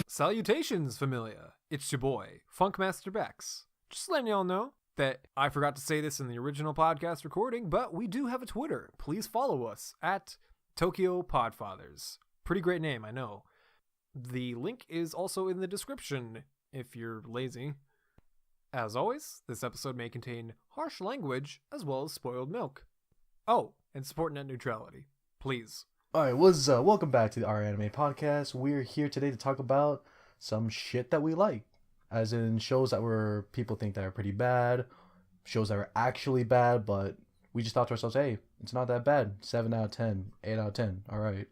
Salutations, familia. It's your boy, Funkmaster Bex. Just letting y'all know that I forgot to say this in the original podcast recording, but we do have a Twitter. Please follow us at Tokyo Podfathers. Pretty great name, I know. The link is also in the description if you're lazy. As always, this episode may contain harsh language as well as spoiled milk. Oh, and support net neutrality. Please. Alright, welcome back to our anime podcast. We're here today to talk about some shit that we like. As in shows that people think that are pretty bad, shows that are actually bad, but we just thought to ourselves, hey, it's not that bad. 7 out of 10, 8 out of 10, alright.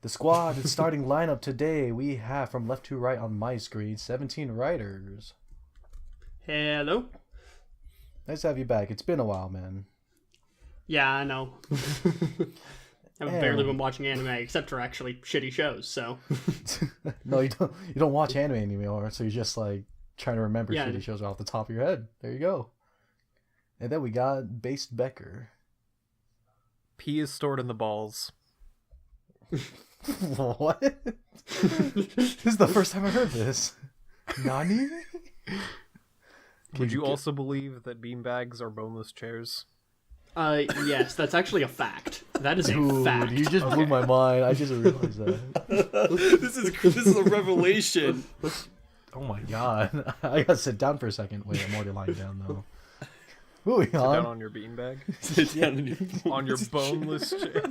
The squad, the starting lineup today, we have from left to right on my screen, 17 writers. Hello. Nice to have you back. It's been a while, man. Yeah, I know. I've barely been watching anime except for actually shitty shows, so. No, you don't watch anime anymore, so you're just like trying to remember shitty shows off the top of your head. There you go. And then we got basedbecker. Pee is stored in the balls. What? This is the first time I heard this. Nani? Would you also believe that beanbags are boneless chairs? Yes, that's actually a fact. That is a fact. You just blew my mind. I just realized that. This is a revelation. Oh my god. I gotta sit down for a second. Wait, I'm already lying down though. Moving on. Sit down on your beanbag. Sit down on your boneless chair.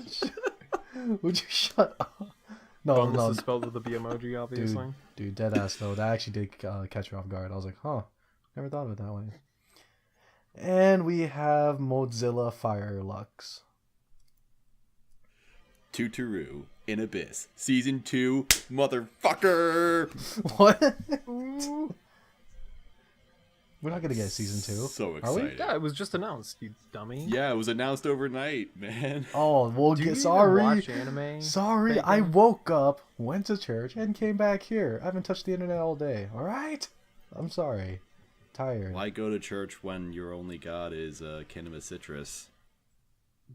Would you shut up? No, boneless is spelled with a B emoji, obviously. Dude, dead ass though. That actually did catch me off guard. I was like, huh. Never thought of it that way. And we have Mozilla Firelux. Tuturu in Abyss. Season 2, motherfucker! What? We're not gonna get season 2. So are we? excited. Yeah, it was just announced, you dummy. Yeah, it was announced overnight, man. Oh, well, Do you sorry. even watch anime? Sorry, Bacon? I woke up, went to church, and came back here. I haven't touched the internet all day, alright? I'm sorry. Tired. Why go to church when your only god is Cannabis Citrus?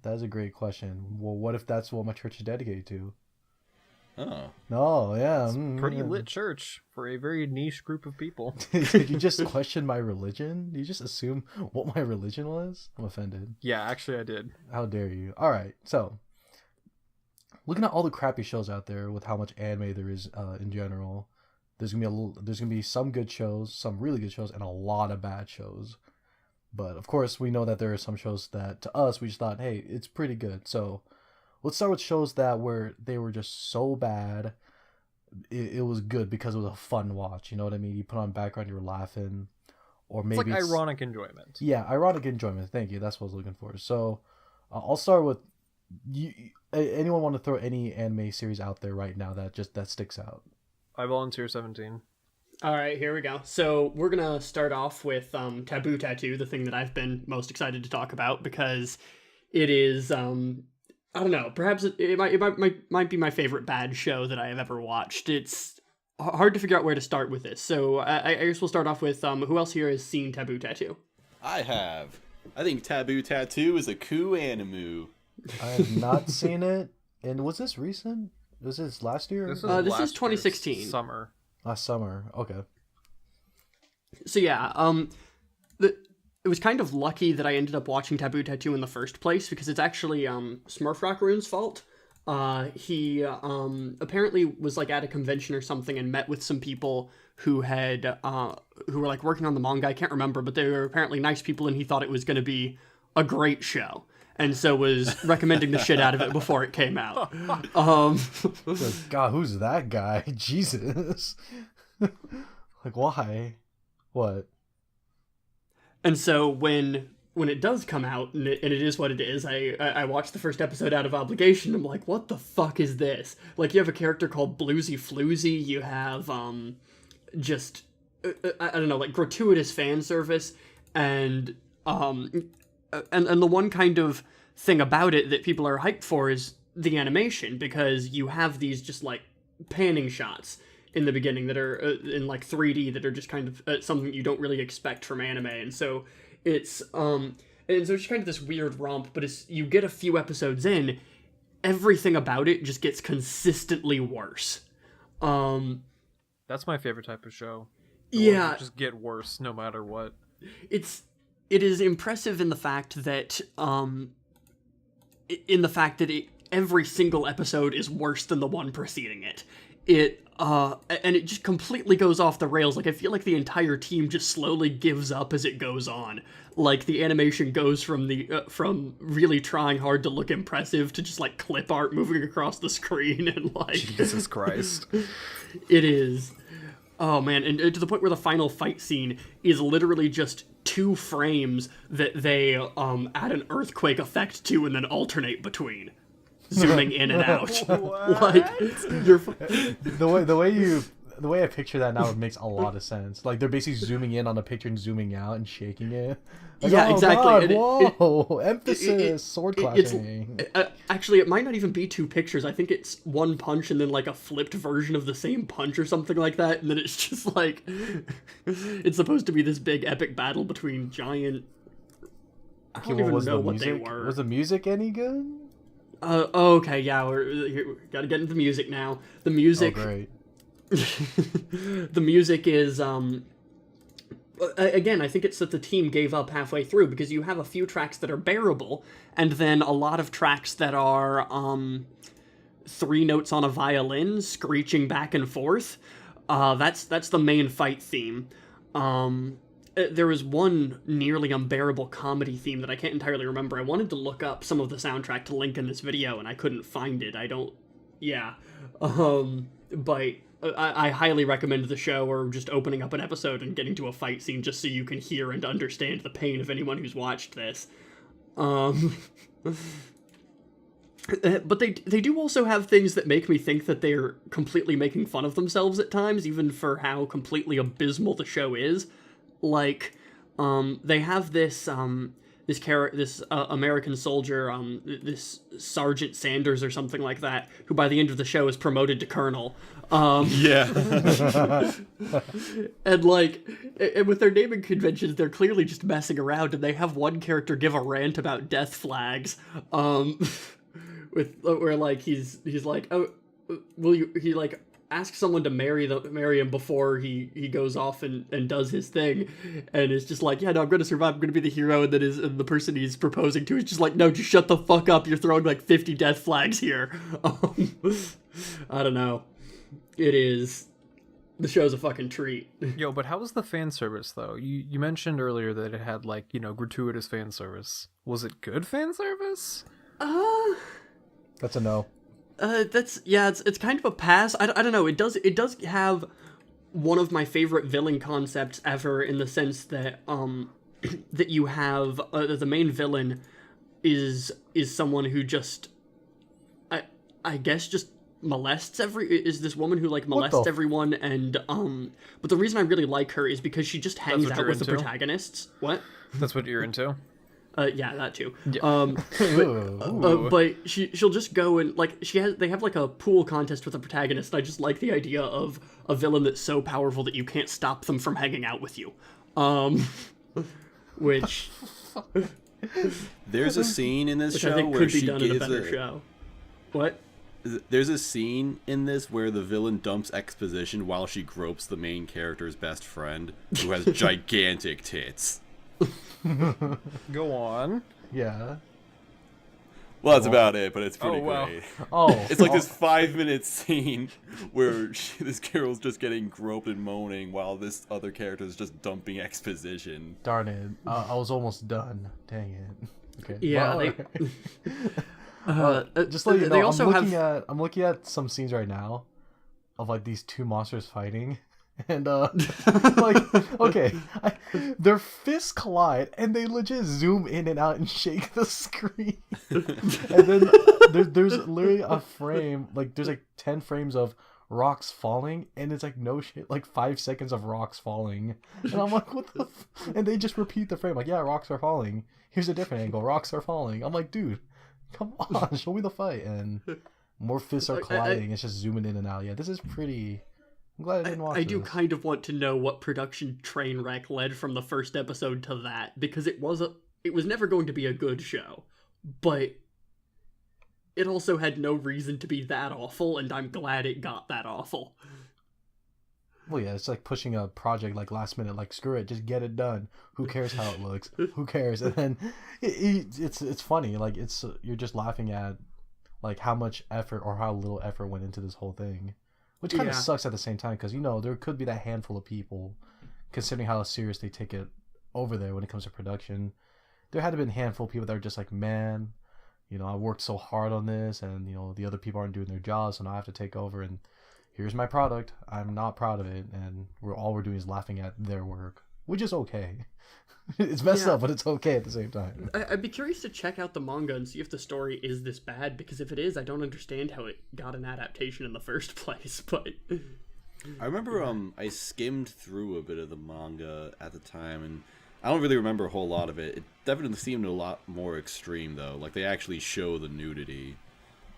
That's a great question. Well, what if that's what my church is dedicated to? Oh. Oh, yeah. It's a pretty lit church for a very niche group of people. Did you just question my religion? Did you just assume what my religion was? I'm offended. Yeah, actually I did. How dare you? Alright, so looking at all the crappy shows out there with how much anime there is in general, there's gonna be some good shows, some really good shows, and a lot of bad shows. But of course, we know that there are some shows that to us we just thought, hey, it's pretty good. So let's start with shows that were just so bad, it was good because it was a fun watch. You know what I mean? You put on background, you were laughing, or maybe it's like ironic enjoyment. Yeah, ironic enjoyment. Thank you. That's what I was looking for. So I'll start with you. Anyone want to throw any anime series out there right now that sticks out? I volunteer 17. All right, here we go. So we're going to start off with Taboo Tattoo, the thing that I've been most excited to talk about because it is, I don't know, perhaps it might be my favorite bad show that I have ever watched. It's hard to figure out where to start with this. So I guess we'll start off with who else here has seen Taboo Tattoo? I have. I think Taboo Tattoo is a cool anime. I have not seen it. And was this recent? Was this last year? This is 2016. Summer. Last summer. Okay. So yeah, it was kind of lucky that I ended up watching Taboo Tattoo in the first place because it's actually Smurf Raccoon's fault. He apparently was like at a convention or something and met with some people who were like working on the manga. I can't remember, but they were apparently nice people, and he thought it was going to be a great show. And so was recommending the shit out of it before it came out. God, who's that guy? Jesus. Like, why? What? And so when it does come out, and it is what it is, I watched the first episode out of obligation. I'm like, what the fuck is this? Like, you have a character called Bluesy Floozy. You have just I don't know, like gratuitous fan service, and the one kind of thing about it that people are hyped for is the animation, because you have these just like panning shots in the beginning that are in like 3D that are just kind of something you don't really expect from anime, and so it's kind of this weird romp. But you get a few episodes in, everything about it just gets consistently worse. That's my favorite type of show. Yeah, Just get worse no matter what. it is impressive in the fact that every single episode is worse than the one preceding it. And it just completely goes off the rails. Like, I feel like the entire team just slowly gives up as it goes on. Like, the animation goes from really trying hard to look impressive to just, like, clip art moving across the screen, and, like... Jesus Christ. It is. Oh, man, and to the point where the final fight scene is literally just 2 frames that they add an earthquake effect to and then alternate between. Zooming in and out. Like, the way I picture that now, it makes a lot of sense. Like, they're basically zooming in on a picture and zooming out and shaking it. Like, yeah, oh, exactly. God, whoa, emphasis, sword clashing. Actually, it might not even be 2 pictures. I think it's 1 punch and then, like, a flipped version of the same punch or something like that. And then it's just, like, it's supposed to be this big epic battle between giant... I don't even know what they were. Was the music any good? Okay, yeah, we gotta get into the music now. The music... Oh, great. The music is, again, I think it's that the team gave up halfway through, because you have a few tracks that are bearable, and then a lot of tracks that are, 3 notes on a violin, screeching back and forth. That's the main fight theme. There was one nearly unbearable comedy theme that I can't entirely remember. I wanted to look up some of the soundtrack to link in this video, and I couldn't find it. But I highly recommend the show, or just opening up an episode and getting to a fight scene just so you can hear and understand the pain of anyone who's watched this. But they do also have things that make me think that they're completely making fun of themselves at times, even for how completely abysmal the show is. Like, they have this American soldier, this Sergeant Sanders or something like that, who by the end of the show is promoted to colonel. Yeah. And, like, and with their naming conventions, they're clearly just messing around, and they have one character give a rant about death flags, where, like, he's like, oh, he, like, ask someone to marry him before he goes off and does his thing, and it's just like, yeah, no, I'm gonna survive, I'm gonna be the hero, and then the person he's proposing to is just like, no, just shut the fuck up, you're throwing like 50 death flags here. I don't know. The show's a fucking treat. Yo, but how was the fan service, though? You mentioned earlier that it had, like, gratuitous fan service. Was it good fan service? That's a no. It's kind of a pass. I don't know. It does have one of my favorite villain concepts ever, in the sense that that you have the main villain is someone who just I guess just molests is this woman who, like, molests everyone, and but the reason I really like her is because she just hangs out with the protagonists. What? That's what you're into? Yeah, that too. Yeah. But she'll just go and, like, they have like a pool contest with the protagonist, and I just like the idea of a villain that's so powerful that you can't stop them from hanging out with you. Which there's a scene in this show where she gives a better show. What? There's a scene in this where the villain dumps exposition while she gropes the main character's best friend, who has gigantic tits. Go on. Yeah. Well, that's about it, but it's pretty great. Oh. It's like this 5-minute scene where this girl's just getting groped and moaning while this other character is just dumping exposition. Darn it. I was almost done. Dang it. Okay. Yeah, just let you know, I'm looking at some scenes right now of, like, these 2 monsters fighting. And, like, okay, their fists collide, and they legit zoom in and out and shake the screen. And then there's literally a frame, like, there's, like, 10 frames of rocks falling, and it's, like, no shit, like, 5 seconds of rocks falling. And I'm like, what the and they just repeat the frame, like, yeah, rocks are falling. Here's a different angle, rocks are falling. I'm like, dude, come on, show me the fight. And more fists are colliding, it's just zooming in and out. Yeah, this is pretty... I'm glad I didn't watch I do kind of want to know what production train wreck led from the first episode to that, because it was never going to be a good show, but it also had no reason to be that awful, and I'm glad it got that awful. Well, yeah, it's like pushing a project like last minute, like screw it, just get it done. Who cares how it looks? Who cares? And then it's funny, like you're just laughing at like how much effort or how little effort went into this whole thing, which kind of sucks at the same time because there could be that handful of people, considering how serious they take it over there when it comes to production. There had to be a handful of people that are just like, man, I worked so hard on this, and the other people aren't doing their jobs, so now I have to take over and. Here's my product. I'm not proud of it, and all we're doing is laughing at their work, which is okay. It's messed up, but it's okay at the same time. I'd be curious to check out the manga and see if the story is this bad, because if it is, I don't understand how it got an adaptation in the first place. But I remember I skimmed through a bit of the manga at the time, and I don't really remember a whole lot of it. It definitely seemed a lot more extreme, though. Like, they actually show the nudity.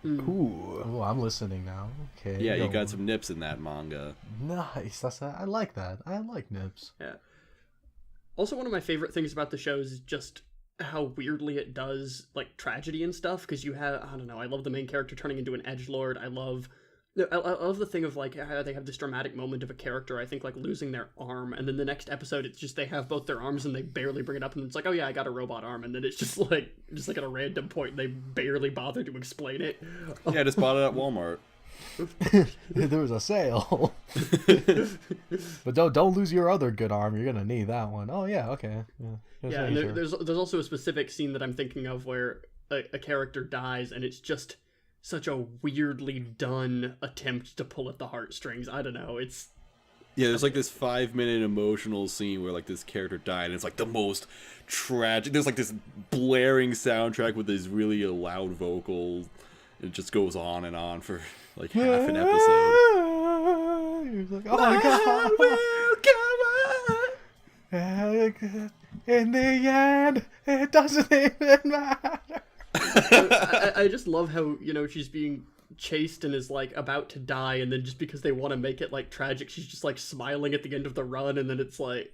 Ooh, I'm listening now. Okay. Yeah, you got some nips in that manga. Nice. I like that. I like nips. Yeah. Also, one of my favorite things about the show is just how weirdly it does like tragedy and stuff. Because you have, I don't know, I love the main character turning into an edgelord. I love the thing of like how they have this dramatic moment of a character, I think, like losing their arm, and then the next episode it's just they have both their arms and they barely bring it up, and it's like, oh yeah, I got a robot arm, and then it's just at a random point they barely bother to explain it. Yeah, I just bought it at Walmart. There was a sale. But don't lose your other good arm. You're gonna need that one. Oh yeah, okay. Yeah, and there's also a specific scene that I'm thinking of where a character dies, and it's just such a weirdly done attempt to pull at the heartstrings. I don't know. Yeah, there's like this 5-minute emotional scene where like this character died, and it's like the most tragic. There's like this blaring soundtrack with this really loud vocal. It just goes on and on for like half an episode. You're like, oh my god! In the end, it doesn't even matter. I just love how she's being chased and is like about to die, and then just because they want to make it like tragic, she's just like smiling at the end of the run, and then it's like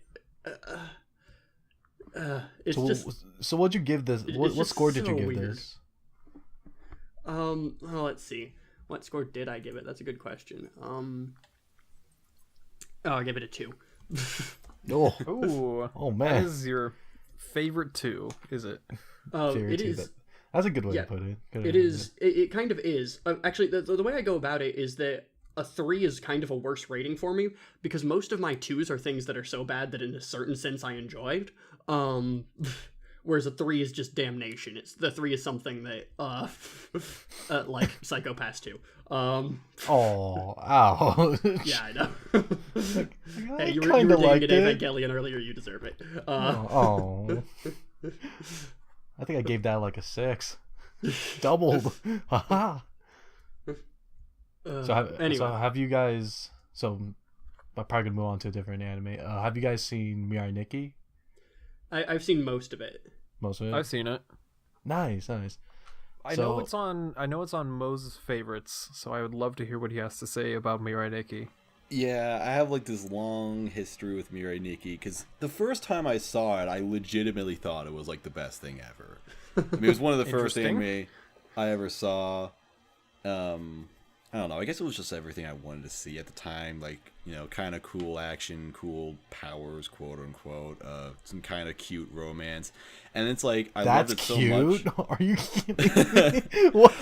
so what'd you give this? What score did you give weird. this? Let's see, what score did I give it? That's a good question. I gave it a 2. Oh man, that is your favorite 2, is it? It is. That's a good way to put it. It is. It kind of is. Actually, the way I go about it is that a 3 is kind of a worse rating for me, because most of my 2s are things that are so bad that in a certain sense I enjoyed. Whereas a 3 is just damnation. The 3 is something that, like Psycho-Pass 2. Ow. Yeah, I know. Hey, you were kinda dating liked an it. Evangelion earlier, you deserve it. I think I gave that like a 6. Doubled. Haha. So have you guys? So I'm probably gonna move on to a different anime. Have you guys seen Mirai Nikki? I've seen most of it. Most of it. I've seen it. Nice. I know it's on Mo's favorites, so I would love to hear what he has to say about Mirai Nikki. Yeah, I have like this long history with Mirai Nikki, because the first time I saw it, I legitimately thought it was like the best thing ever. I mean, it was one of the first anime I ever saw. I don't know, I guess it was just everything I wanted to see at the time, like, kind of cool action, cool powers, quote unquote, some kind of cute romance, and it's like, I loved it so much. Are you kidding me? What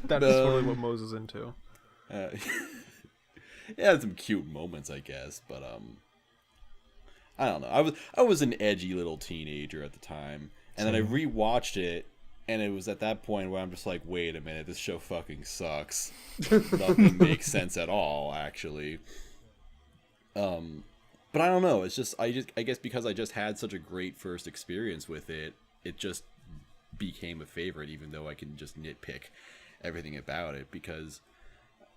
That is totally what Mo's is into. It had some cute moments, I guess, but I don't know. I was an edgy little teenager at the time, and then I rewatched it, and it was at that point where I'm just like, wait a minute, this show fucking sucks. Nothing makes sense at all, actually. But I don't know. It's just I guess because I just had such a great first experience with it, it just became a favorite, even though I can just nitpick everything about it, because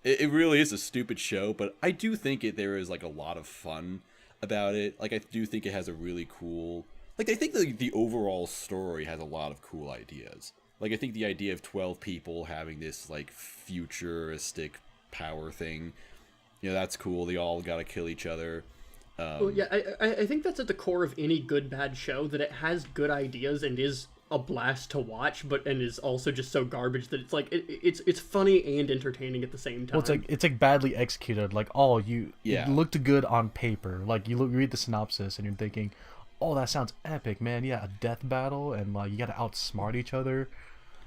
it really is a stupid show, but I do think there is like a lot of fun about it. Like, I do think it has a really cool, like, I think the overall story has a lot of cool ideas. Like, I think the idea of 12 people having this like futuristic power thing, that's cool. They all gotta kill each other. Well, yeah, I think that's at the core of any good bad show, that it has good ideas and is a blast to watch, and is also just so garbage that it's like it's funny and entertaining at the same time. Well, it's like badly executed. Like, oh, it looked good on paper. Like you read the synopsis and you're thinking, oh, that sounds epic, man. Yeah, a death battle and like you got to outsmart each other.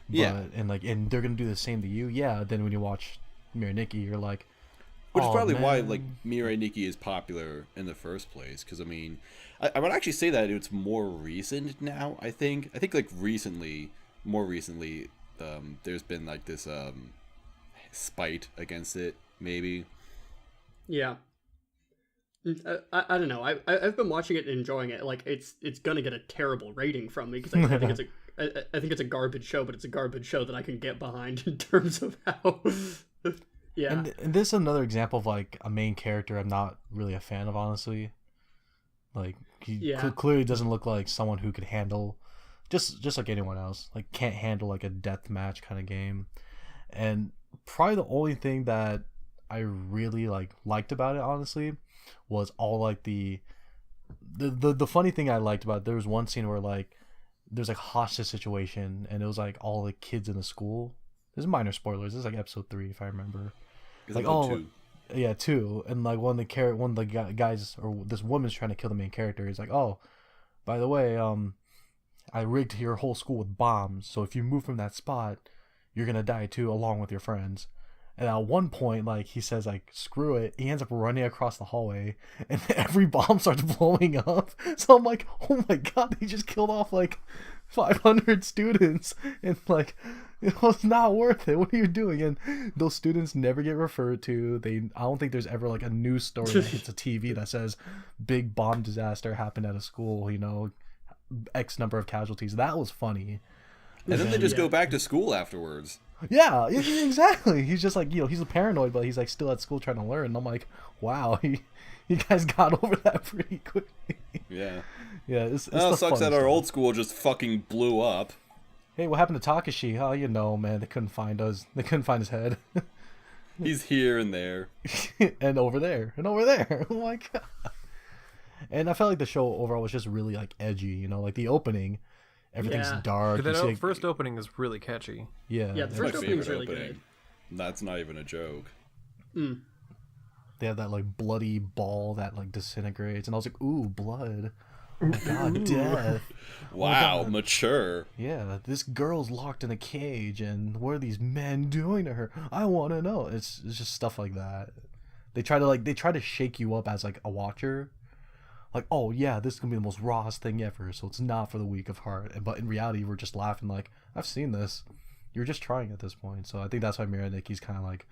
But, and they're gonna do the same to you. Yeah. Then when you watch Mirai Nikki, you're like, which is probably why like Mirai Nikki is popular in the first place. Because I mean, I would actually say that it's more recent now. I think like more recently, there's been like this spite against it, maybe. Yeah. I don't know. I've been watching it and enjoying it. Like it's gonna get a terrible rating from me because I think it's a garbage show, but it's a garbage show that I can get behind in terms of how. Yeah. And this is another example of like a main character I'm not really a fan of, honestly. Like he clearly doesn't look like someone who could handle, just like anyone else, like can't handle like a death match kind of game. And probably the only thing that I really liked about it, honestly, was all like the funny thing I liked about it, there was one scene where like there's like hostage situation and it was like all the kids in the school. This is minor spoilers. This is like episode 3 if I remember. Like two. Yeah, 2. And like one of the guys or this woman's trying to kill the main character. He's like, oh, by the way, I rigged your whole school with bombs. So if you move from that spot, you're gonna die too, along with your friends. And at one point, like he says, like screw it. He ends up running across the hallway, and every bomb starts blowing up. So I'm like, oh my god, he just killed off like 500 students, and like it was not worth it. What are you doing? And those students never get referred to. I don't think there's ever like a news story that hits a TV that says big bomb disaster happened at a school. You know, X number of casualties. That was funny. And then they just go back to school afterwards. Yeah, exactly. He's just like, he's a paranoid, but he's like still at school trying to learn. And I'm like, wow, you guys got over that pretty quickly. Yeah. Yeah, it's it sucks that our old school just fucking blew up. Hey, what happened to Takashi? Oh, man, they couldn't find us. They couldn't find his head. He's here and there. and over there. And over there. Oh my god. And I felt like the show overall was just really like edgy, like the opening. Everything's dark. That first opening is really catchy. Yeah. Yeah, the first opening is really good. That's not even a joke. Mm. They have that like bloody ball that like disintegrates, and I was like, ooh, blood. Oh god, death. Wow, God. Mature. Yeah, this girl's locked in a cage, and what are these men doing to her? I want to know. It's just stuff like that. They try to shake you up as like a watcher. Like, oh yeah, this is gonna be the most rawest thing ever, so it's not for the weak of heart. But in reality, we're just laughing like, I've seen this. You're just trying at this point. So I think that's why Mirai Nikki's kind of like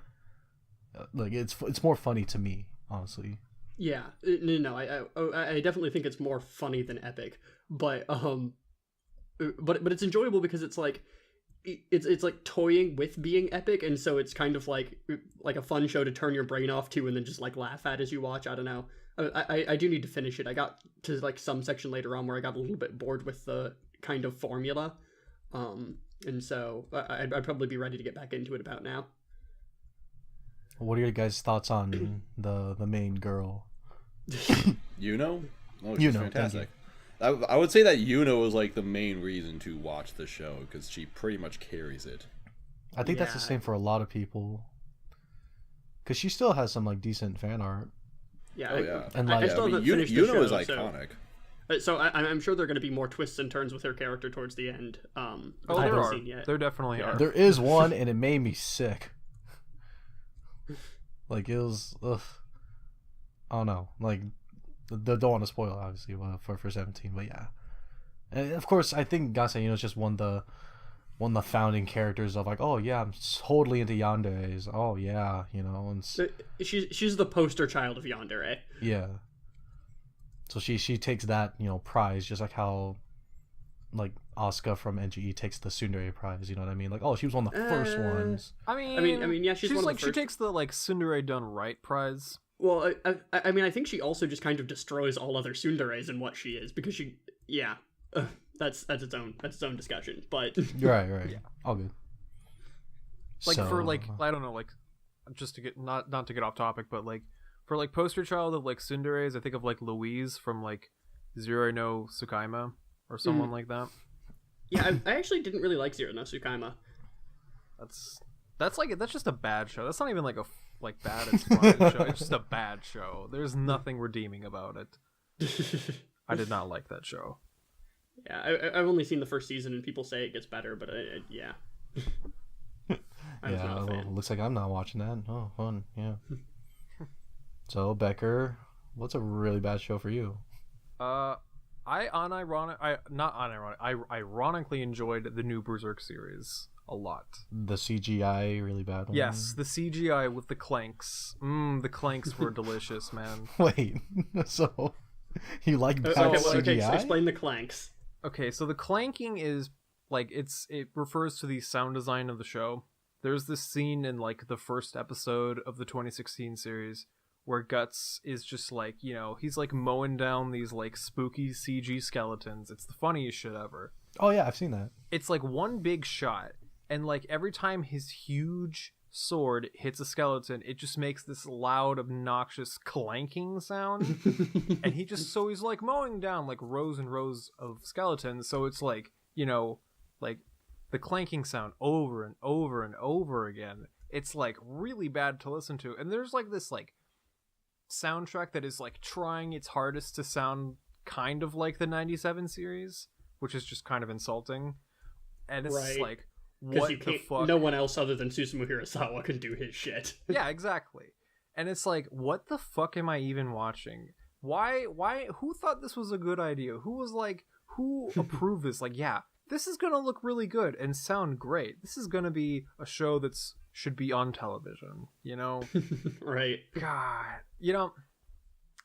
it's more funny to me, honestly. Yeah, no, I definitely think it's more funny than epic, but it's enjoyable because it's like it's like toying with being epic, and so it's kind of like a fun show to turn your brain off to, and then just like laugh at as you watch. I don't know. I do need to finish it. I got to like some section later on where I got a little bit bored with the kind of formula, and so I'd probably be ready to get back into it about now. What are your guys' thoughts on the main girl? Yuno? Oh, she's fantastic. I would say that Yuno was like the main reason to watch the show because she pretty much carries it. I think that's the same for a lot of people. Because she still has some like decent fan art. Yeah, and like, I still haven't finished the show, is iconic. So I'm sure there are going to be more twists and turns with her character towards the end. There are. There definitely are. There is one, and it made me sick. Like it was, ugh. I don't know. Like, don't want to spoil it, obviously, for 17, but yeah. And of course, I think Gase, is just one of the founding characters of like, oh yeah, I'm totally into yanderes. Oh yeah, and she's the poster child of yandere. Yeah. So she takes that prize, just like how like Asuka from NGE takes the tsundere prize. You know what I mean? Like, oh, she was one of the first ones. I mean, yeah, she's one like of the first. She takes the like tsundere done right prize. Well, I mean, I think she also just kind of destroys all other tsunderes in what she is because that's its own discussion. But right, yeah, all good. Like for like I don't know, like just to get not to get off topic, but like for like poster child of like tsunderes, I think of like Louise from like Zero no Tsukaima or someone like that. Yeah, I actually didn't really like Zero no Tsukaima. That's just a bad show. That's not even like a bad it's funny show. It's just a bad show. There's nothing redeeming about it. I did not like that show. Yeah, I've only seen the first season, and people say it gets better, but yeah. I was not a fan. Looks like I'm not watching that. Oh, fun. Yeah. So, Becker, what's a really bad show for you? I ironically enjoyed the new Berserk series a lot. The CGI really bad one? Yes, the CGI with the clanks. The clanks were delicious, man. Wait, so you like bad CGI? Okay, so explain the clanks. Okay, so the clanking is like it refers to the sound design of the show. There's this scene in like the first episode of the 2016 series where Guts is just like, he's like mowing down these like spooky CG skeletons. It's the funniest shit ever. Oh yeah, I've seen that. It's like one big shot, and like every time his huge sword hits a skeleton, it just makes this loud, obnoxious clanking sound. And he's like mowing down like rows and rows of skeletons, so it's like, like the clanking sound over and over and over again. It's like really bad to listen to. And there's like this like soundtrack that is like trying its hardest to sound kind of like the 97 series, which is just kind of insulting. And it's right. like, what the fuck? No one else other than Susumu Hirasawa can do his shit. Yeah, exactly. And it's like, what the fuck am I even watching? Why, who thought this was a good idea? Who approved this? Like, yeah, this is gonna look really good and sound great. This is gonna be a show should be on television, Right. God,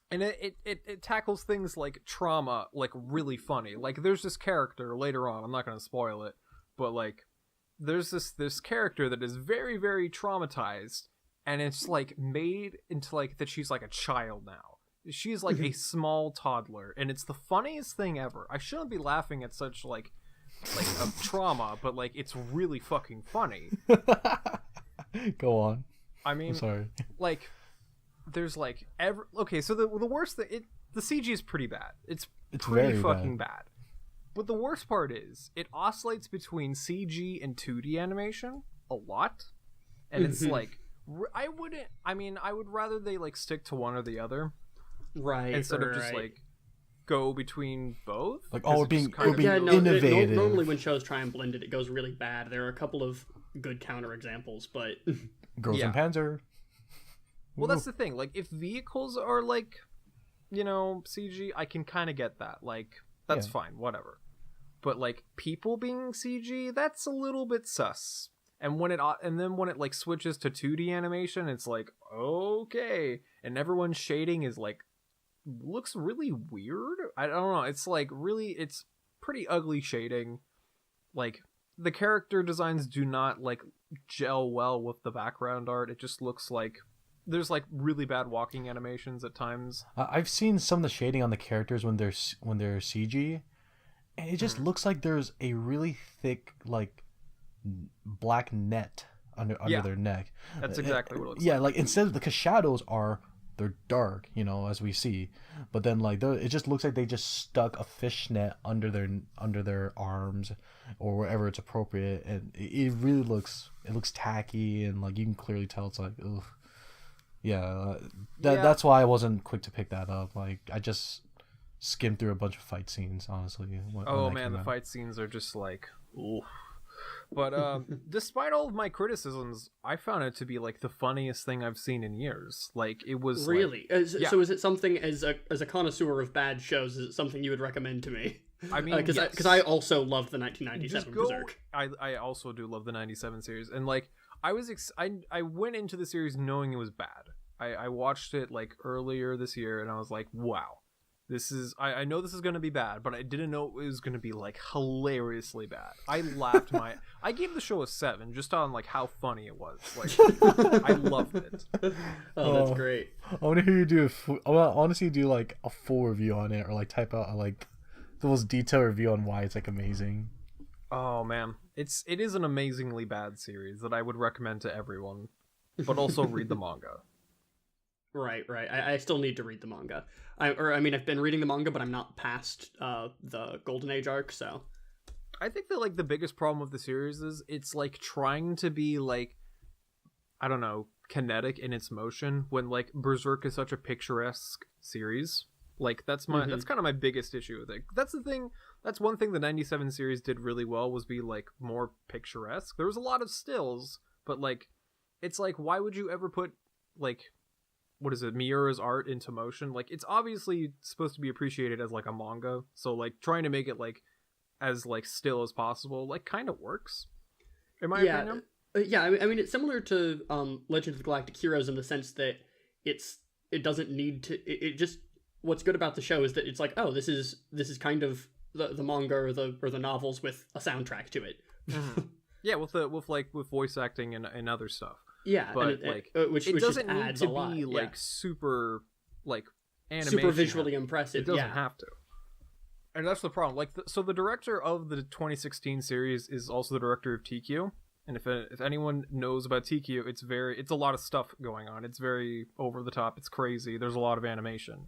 and it tackles things like trauma, like really funny. Like there's this character later on, I'm not gonna spoil it, but like there's this character that is very, very traumatized, and it's like made into like that she's like a child now. She's like a small toddler, and it's the funniest thing ever. I shouldn't be laughing at such like a trauma, but like it's really fucking funny. Go on. I mean, I'm sorry. Like there's like okay, so the worst thing, the CG is pretty bad. It's pretty very fucking bad. But the worst part is it oscillates between CG and 2D animation a lot, and it's like I would rather they like stick to one or the other, right? Instead of just like go between both. Like we're being innovative. Normally when shows try and blend it goes really bad. There are a couple of good counterexamples, but Girls in Panzer. Well, that's the thing. Like, if vehicles are like, CG, I can kind of get that. Like, that's fine, whatever. But like people being CG, that's a little bit sus. And then when it like switches to 2D animation, it's like, okay, and everyone's shading is like looks really weird. I don't know. It's like it's pretty ugly shading. Like the character designs do not like gel well with the background art. It just looks like there's like really bad walking animations at times. I've seen some of the shading on the characters when they're CG, and it just looks like there's a really thick like black net under their neck. That's exactly what it looks like. Yeah, like instead of because shadows they're dark, as we see, but then like it just looks like they just stuck a fishnet under their arms or wherever it's appropriate, and it really looks tacky, and like you can clearly tell it's like ugh. That's why I wasn't quick to pick that up. Like I just skimmed through a bunch of fight scenes, honestly. The fight scenes are just like ooh. But despite all of my criticisms, I found it to be like the funniest thing I've seen in years. Like it was really. So is it something as a connoisseur of bad shows? Is it something you would recommend to me? I mean, because I also love the 1997 Berserk. I also do love the 97 series, and like I went into the series knowing it was bad. I watched it like earlier this year, and I was like, wow. This is I know this is gonna be bad, but I didn't know it was gonna be like hilariously bad. I laughed I gave the show a 7 just on like how funny it was. Like I loved it. Oh, that's great. I want to hear you do I want to see you do like a full review on it, or like type out like the most detailed review on why it's like amazing. Oh man, it is an amazingly bad series that I would recommend to everyone, but also read the manga. Right. I still need to read the manga. I've been reading the manga, but I'm not past the Golden Age arc, so. I think that like the biggest problem with the series is it's like trying to be like, I don't know, kinetic in its motion when like Berserk is such a picturesque series. Like that's kind of my biggest issue with it. That's the thing. That's one thing the 97 series did really well, was be like more picturesque. There was a lot of stills, but like it's like, why would you ever put like, what is it, Miura's art into motion? Like it's obviously supposed to be appreciated as like a manga, so like trying to make it like as like still as possible like kind of works in my opinion. Yeah, I mean it's similar to Legend of the Galactic Heroes in the sense that it doesn't need to, it just, what's good about the show is that it's like, oh, this is kind of the manga or the novels with a soundtrack to it. Yeah, with voice acting and other stuff. Yeah, but which doesn't need adds to a lot, be like super like animation, super visually impressive. It doesn't have to. And that's the problem. Like, so the director of the 2016 series is also the director of TQ. And if anyone knows about TQ, it's a lot of stuff going on. It's very over the top. It's crazy. There's a lot of animation.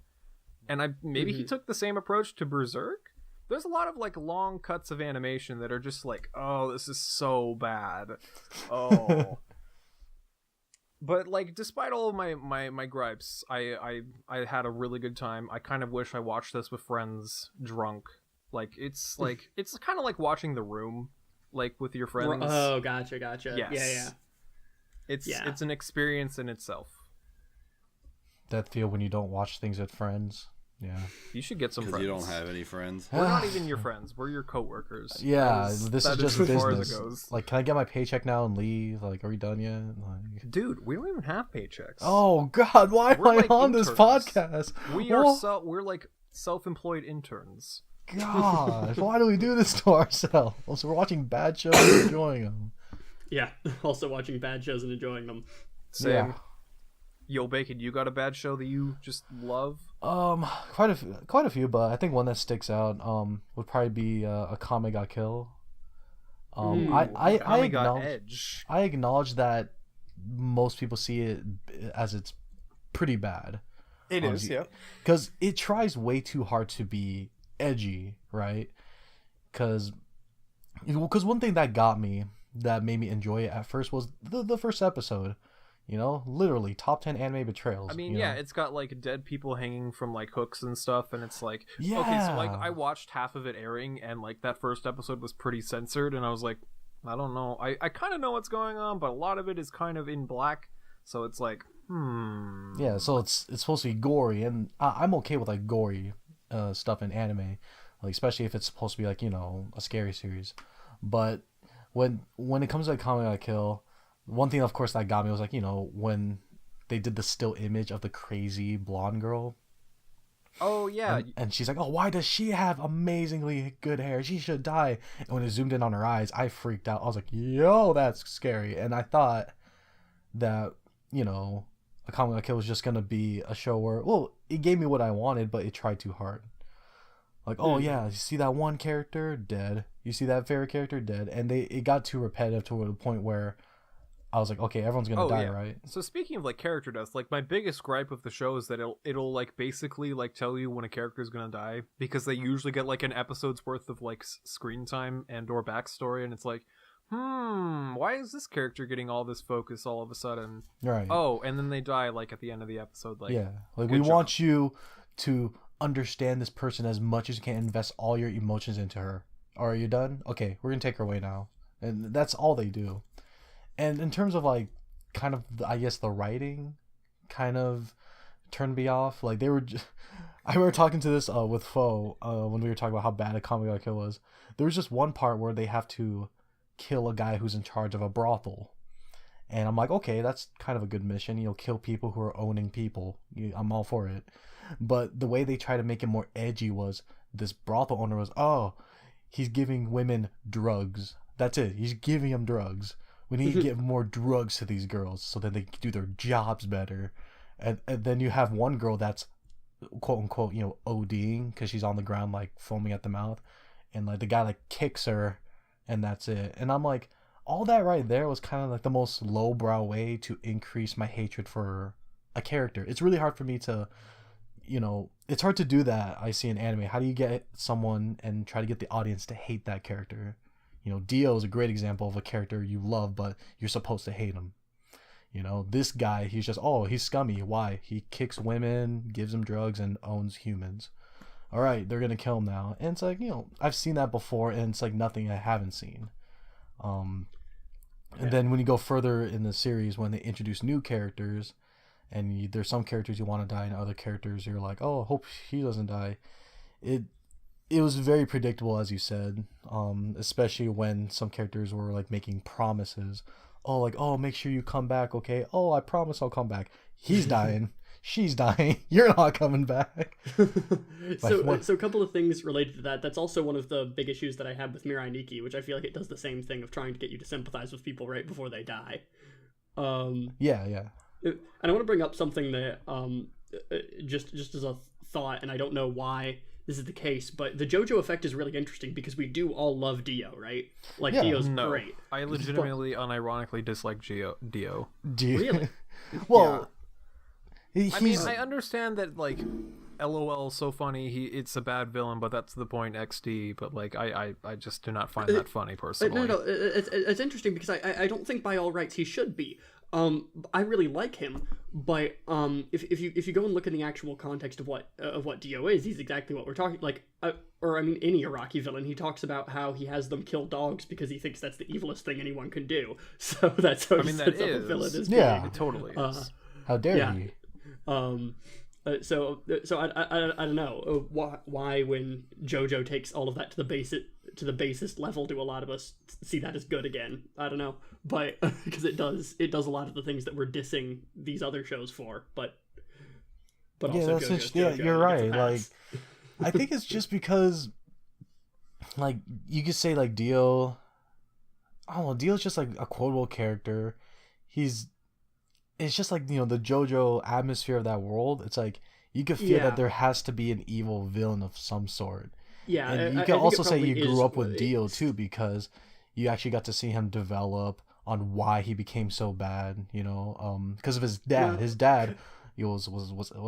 And maybe he took the same approach to Berserk. There's a lot of like long cuts of animation that are just like, oh, this is so bad. Oh. But like, despite all of my gripes, I had a really good time. I kind of wish I watched this with friends drunk. Like it's kind of like watching The Room, like with your friends. Oh, gotcha. Yes. Yeah. It's an experience in itself. That feel when you don't watch things with friends. Yeah. You should get some friends. You don't have any friends. We're not even your friends. We're your coworkers. Yeah, this is just as far as business. it goes. Like, can I get my paycheck now and leave? Like, are we done yet? Like... Dude, we don't even have paychecks. Oh God, why am I like on this podcast? We're like self-employed interns. God, why do we do this to ourselves? We're watching bad shows and enjoying them. Yeah, also watching bad shows and enjoying them. Same. Yeah. Yo, Bacon, you got a bad show that you just love? Quite a few, but I think one that sticks out would probably be Akame Got Kill. I acknowledge that most people see it as it's pretty bad. It is, yeah. Because it tries way too hard to be edgy, right? Because one thing that got me, that made me enjoy it at first, was the first episode. You know, literally top 10 anime betrayals. I mean, yeah, it's got like dead people hanging from like hooks and stuff, and it's like, yeah. Okay, so like I watched half of it airing, and like that first episode was pretty censored, and I was like, I don't know, I kind of know what's going on, but a lot of it is kind of in black, so it's like, Yeah, so it's supposed to be gory, and I'm okay with like gory stuff in anime, like especially if it's supposed to be like, you know, a scary series. But when it comes to like Akame Got Kill, one thing, of course, that got me was like, you know, when they did the still image of the crazy blonde girl. Oh, yeah. And she's like, oh, why does she have amazingly good hair? She should die. And when it zoomed in on her eyes, I freaked out. I was like, yo, that's scary. And I thought that, you know, Akame Got Kill was just going to be a show where, well, it gave me what I wanted, but it tried too hard. Like, oh, yeah, you see that one character? Dead. You see that favorite character? Dead. And it got too repetitive to the point where I was like, okay, everyone's gonna die, right? So speaking of like character deaths, like my biggest gripe with the show is that it'll like basically like tell you when a character is gonna die, because they usually get like an episode's worth of like screen time and or backstory, and it's like, why is this character getting all this focus all of a sudden? Right. Oh, and then they die like at the end of the episode. Like, yeah, like we want you to understand this person as much as you can, invest all your emotions into her. Are you done? Okay, we're gonna take her away now, and that's all they do. And in terms of like, kind of, I guess the writing, kind of turned me off. Like they were, I remember talking to this with Fo when we were talking about how bad Akame Got Kill was. There was just one part where they have to kill a guy who's in charge of a brothel, and I'm like, okay, that's kind of a good mission. You'll kill people who are owning people. I'm all for it. But the way they try to make it more edgy was this brothel owner was, oh, he's giving women drugs. That's it. He's giving them drugs. We need to get more drugs to these girls so that they can do their jobs better. And then you have one girl that's quote unquote, you know, ODing because she's on the ground like foaming at the mouth, and like the guy like kicks her, and that's it. And I'm like, all that right there was kind of like the most lowbrow way to increase my hatred for a character. It's really hard for me to it's hard to do that. I see in anime. How do you get someone and try to get the audience to hate that character? Dio is a great example of a character you love, but you're supposed to hate him. This guy, he's just, he's scummy. Why? He kicks women, gives them drugs, and owns humans. All right, they're going to kill him now. And it's like, I've seen that before, and it's like nothing I haven't seen. And then when you go further in the series, when they introduce new characters, and there's some characters you want to die, and other characters you're like, oh, I hope he doesn't die. It was very predictable, as you said, especially when some characters were like making promises. Make sure you come back, okay? Oh, I promise I'll come back. He's dying. She's dying. You're not coming back. So a couple of things related to that. That's also one of the big issues that I have with Mirai Nikki, which I feel like it does the same thing of trying to get you to sympathize with people right before they die. Yeah. And I want to bring up something that just as a thought, and I don't know why this is the case, but the Jojo effect is really interesting because we do all love Dio, right? Dio's great. I legitimately, unironically dislike Dio. Really? Well, yeah. I understand that, LOL is so funny. It's a bad villain, but that's the point. XD, but I just do not find that funny personally. No, it's interesting because I don't think by all rights he should be. I really like him, but if you go and look in the actual context of what Dio is, he's exactly what we're talking any Iraqi villain. He talks about how he has them kill dogs because he thinks that's the evilest thing anyone can do. So that's how he sets up a villain as being. It totally is. How dare he? So I don't know why when Jojo takes all of that to the basest level, do a lot of us see that as good again? I don't know, but because it does a lot of the things that we're dissing these other shows for, but also Jojo, you're right. I think it's just because you could say Dio. I don't know. Dio's just a quotable character. It's just the JoJo atmosphere of that world. It's you could feel that there has to be an evil villain of some sort. Yeah, and you can also say you grew up with Dio too, because you actually got to see him develop on why he became so bad. Because of his dad. His dad was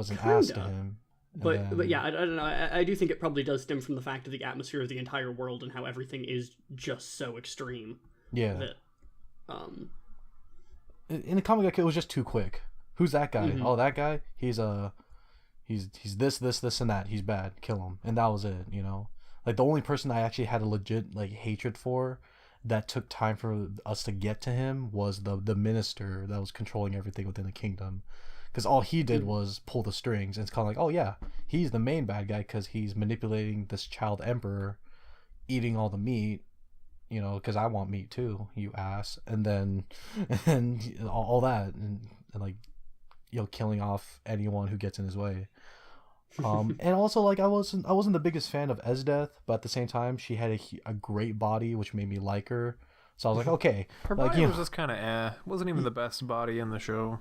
an ass to him. But yeah, I don't know. I do think it probably does stem from the fact of the atmosphere of the entire world and how everything is just so extreme. Yeah. That, in the comic, it was just too quick. Who's that guy? Mm-hmm. Oh, that guy. He's this, and that. He's bad. Kill him. And that was it. The only person I actually had a legit hatred for that took time for us to get to him was the minister that was controlling everything within the kingdom. Because all he did was pull the strings. And it's kind of oh yeah, he's the main bad guy because he's manipulating this child emperor, eating all the meat. Because I want meat too, you ass. And then, all that, and killing off anyone who gets in his way. And also I wasn't the biggest fan of Esdeath, but at the same time she had a great body, which made me like her. So I was okay. Her body was just kind of wasn't even the best body in the show,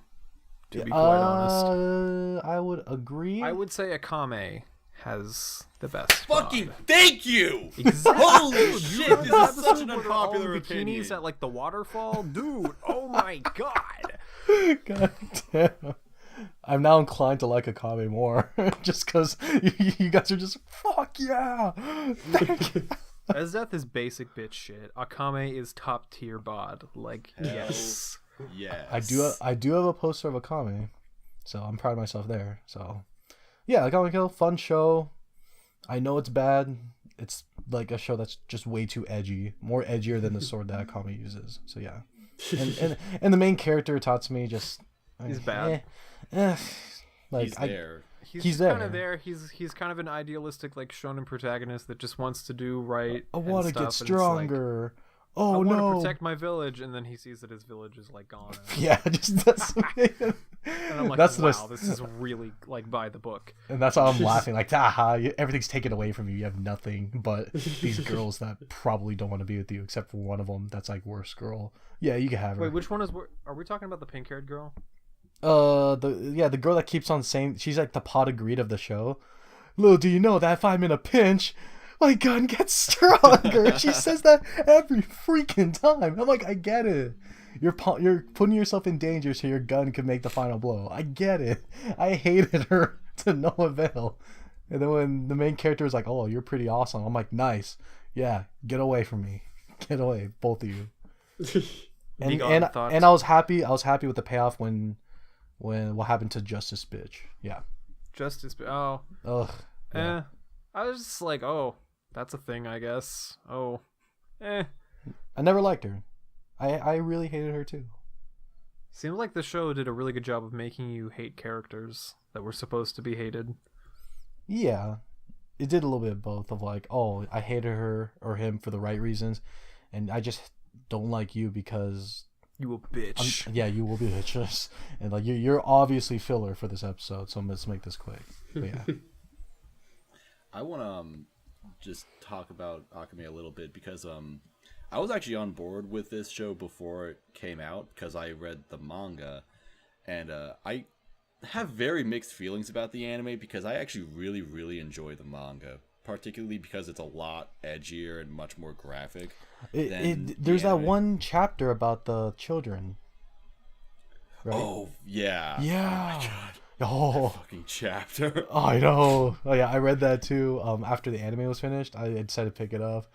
to be quite honest. I would agree. I would say Akame has the best. Fucking bod. thank you! Exactly. Holy shit, this is such an unpopular opinion. Bikinis at the waterfall, dude. Oh my god. God damn. I'm now inclined to like Akame more, just because you guys are just fuck yeah. Thank you. Esdeath is basic bitch shit. Akame is top tier bod. Yes. Yes. I do have a poster of Akame, so I'm proud of myself there. So. Yeah, Akame Kill, fun show. I know it's bad. It's a show that's just way too edgy, more edgier than the sword that Akame uses. So yeah, and the main character Tatsumi just he's bad. He's there. He's kind of there. He's kind of an idealistic shonen protagonist that just wants to do right. I want to get stronger. I want to protect my village, and then he sees that his village is gone. Yeah, just that's. And I'm wow, this is really by the book. And that's why I'm laughing everything's taken away from you. You have nothing but these girls that probably don't want to be with you, except for one of them. That's worst girl. Yeah, you can have her. Wait, which one is? Are we talking about the pink-haired girl? The girl that keeps on saying she's the pot of greed of the show. Little do you know that if I'm in a pinch, my gun gets stronger. She says that every freaking time. I'm I get it. You're putting yourself in danger so your gun can make the final blow. I get it. I hated her to no avail. And then when the main character is like, "Oh, you're pretty awesome," I'm like, "Nice, yeah, get away from me, get away, both of you." and I was happy. I was happy with the payoff when what happened to Justice Bitch. Yeah, Justice. Oh, ugh. Yeah. I was just like, oh, that's a thing, I guess. Oh, I never liked her. I really hated her too. Seems like the show did a really good job of making you hate characters that were supposed to be hated. Yeah, it did a little bit of both of like, oh, I hated her or him for the right reasons, and I just don't like you because you a bitch. You will be bitches, and like you're obviously filler for this episode, so let's make this quick. But yeah, I want to just talk about Akame a little bit because I was actually on board with this show before it came out because I read the manga, and I have very mixed feelings about the anime because I actually really, really enjoy the manga, particularly because it's a lot edgier and much more graphic. There's that one chapter about the children. Right? Oh, yeah. Yeah. Oh, my God. Oh, that fucking chapter. Oh, I know. Oh, yeah, I read that too. After the anime was finished, I decided to pick it up.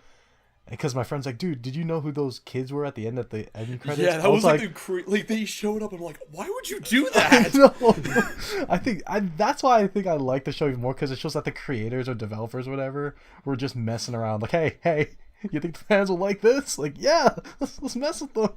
Because my friend's like, dude, did you know who those kids were at the end end credits? Yeah, that was like they showed up and I'm like, why would you do that? That's why I think I like the show even more, because it shows that the creators or developers or whatever were just messing around. Like, hey, you think the fans will like this? Like, yeah, let's mess with them.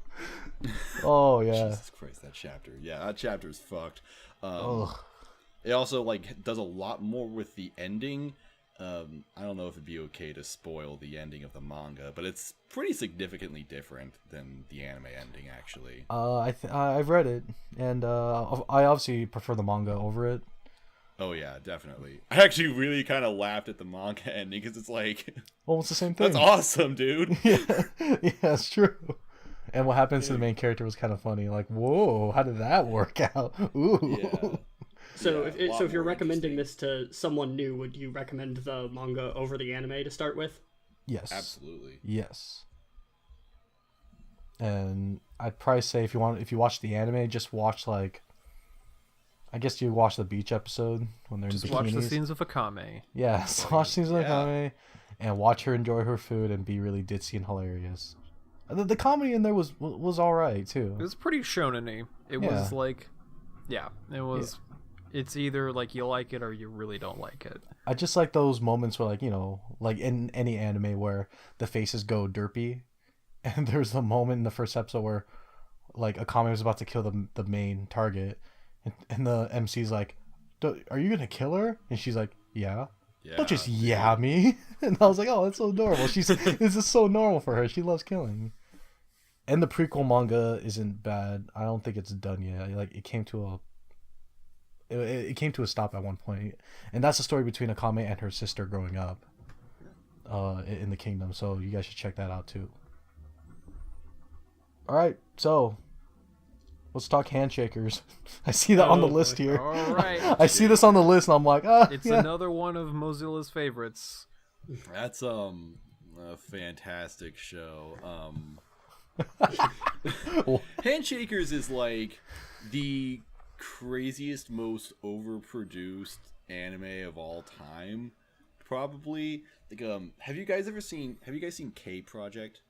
Oh yeah. Jesus Christ, that chapter. Yeah, that chapter is fucked. It also like does a lot more with the ending. I don't know if it'd be okay to spoil the ending of the manga, but it's pretty significantly different than the anime ending, actually. I've read it, and I obviously prefer the manga over it. Oh yeah, definitely. I actually really kind of laughed at the manga ending because it's like, well, it's the same thing. That's awesome, dude. Yeah, it's true. And what happens to the main character was kind of funny. Like, whoa, how did that work out? Ooh. Yeah. So if you're recommending this to someone new, would you recommend the manga over the anime to start with? Yes. Absolutely. Yes. And I'd probably say if you watch the anime, just watch I guess you watch the beach episode when they're just in bikinis. Watch the scenes of Akame. Yeah, watch scenes of Akame, and watch her enjoy her food and be really ditzy and hilarious. The comedy in there was all right too. It was pretty shonen-y. It was like, it was. Yeah. It's either like you like it or you really don't like it. I just like those moments where, like, you know, like in any anime where the faces go derpy, and there's a moment in the first episode where like Akame was about to kill the main target, and the MC's like, "Are you gonna kill her?" And she's like, "Yeah." Don't just me. And I was like, oh, that's so adorable. This is so normal for her. She loves killing. And the prequel manga isn't bad. I don't think it's done yet. Like it came to a stop at one point, and that's the story between Akame and her sister growing up in the kingdom. So you guys should check that out too. All right, so let's talk handshakers. I see that on the list here. All right, I see this on the list, and I'm like, it's another one of Mozilla's favorites. That's a fantastic show. Handshakers is like the craziest, most overproduced anime of all time, probably. Like, have you guys seen K Project?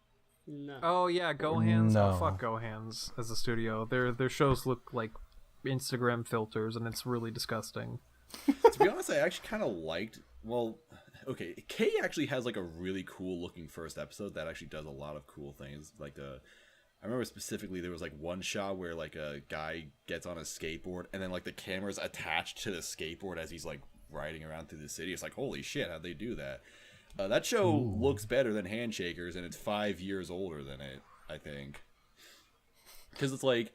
No. Oh yeah, GoHands. No. Oh fuck GoHands as a studio. Their shows look like Instagram filters, and it's really disgusting. To be honest, I actually kind of liked. Well, okay, K actually has like a really cool looking first episode that actually does a lot of cool things. Like I remember specifically there was like one shot where like a guy gets on a skateboard and then like the camera's attached to the skateboard as he's like riding around through the city. It's like, holy shit, how'd they do that? That show looks better than Handshakers, and it's 5 years older than it, I think. Because it's like,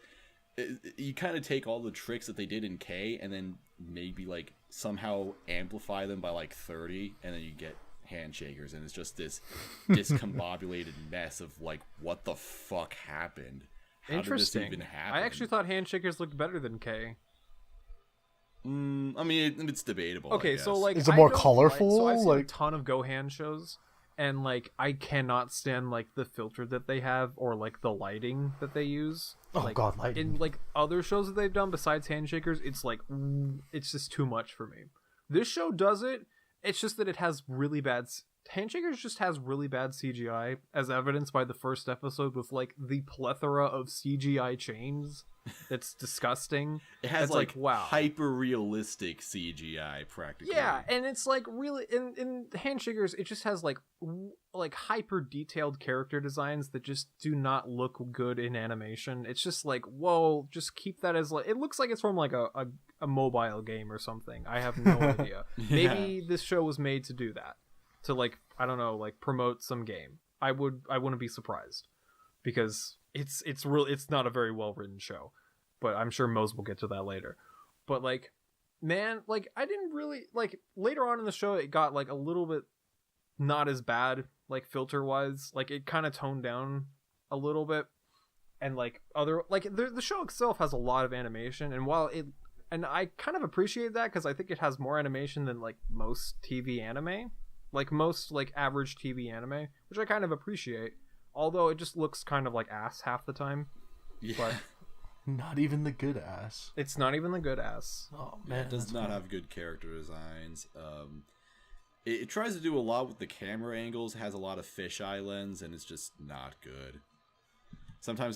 you kind of take all the tricks that they did in K and then maybe like somehow amplify them by like 30, and then you get Handshakers, and it's just this discombobulated mess of like, what the fuck happened? How Interesting. Did this even happen? I actually thought Handshakers looked better than K. I mean, it's debatable. Okay, so like, is it more colorful? So I've seen a ton of GoHand shows, and like I cannot stand like the filter that they have or like the lighting that they use. Oh like, god, lighting. In like other shows that they've done besides Handshakers, it's like it's just too much for me. This show does it. It's just that it has really bad. Handshakers just has really bad CGI, as evidenced by the first episode with like the plethora of CGI chains. That's disgusting. It has it's like wow, hyper realistic CGI practically. Yeah, and it's like really in Handshakers, it just has like hyper detailed character designs that just do not look good in animation. It's just like, whoa, just keep that as like it looks like it's from like a mobile game or something. I have no idea. Maybe this show was made to do that. To like, I don't know, like promote some game. I wouldn't be surprised. Because it's not a very well written show. But I'm sure Mose will get to that later. But like, man, like I didn't really like later on in the show it got like a little bit not as bad, like filter wise. Like it kind of toned down a little bit. And like other like the show itself has a lot of animation, and while it and I kind of appreciate that because I think it has more animation than like most TV anime. Like most like average TV anime, which I kind of appreciate. Although it just looks kind of like ass half the time. Yeah. But not even the good ass. It's not even the good ass. Oh man, it does not have good character designs. It tries to do a lot with the camera angles. It has a lot of fisheye lens, and it's just not good. Sometimes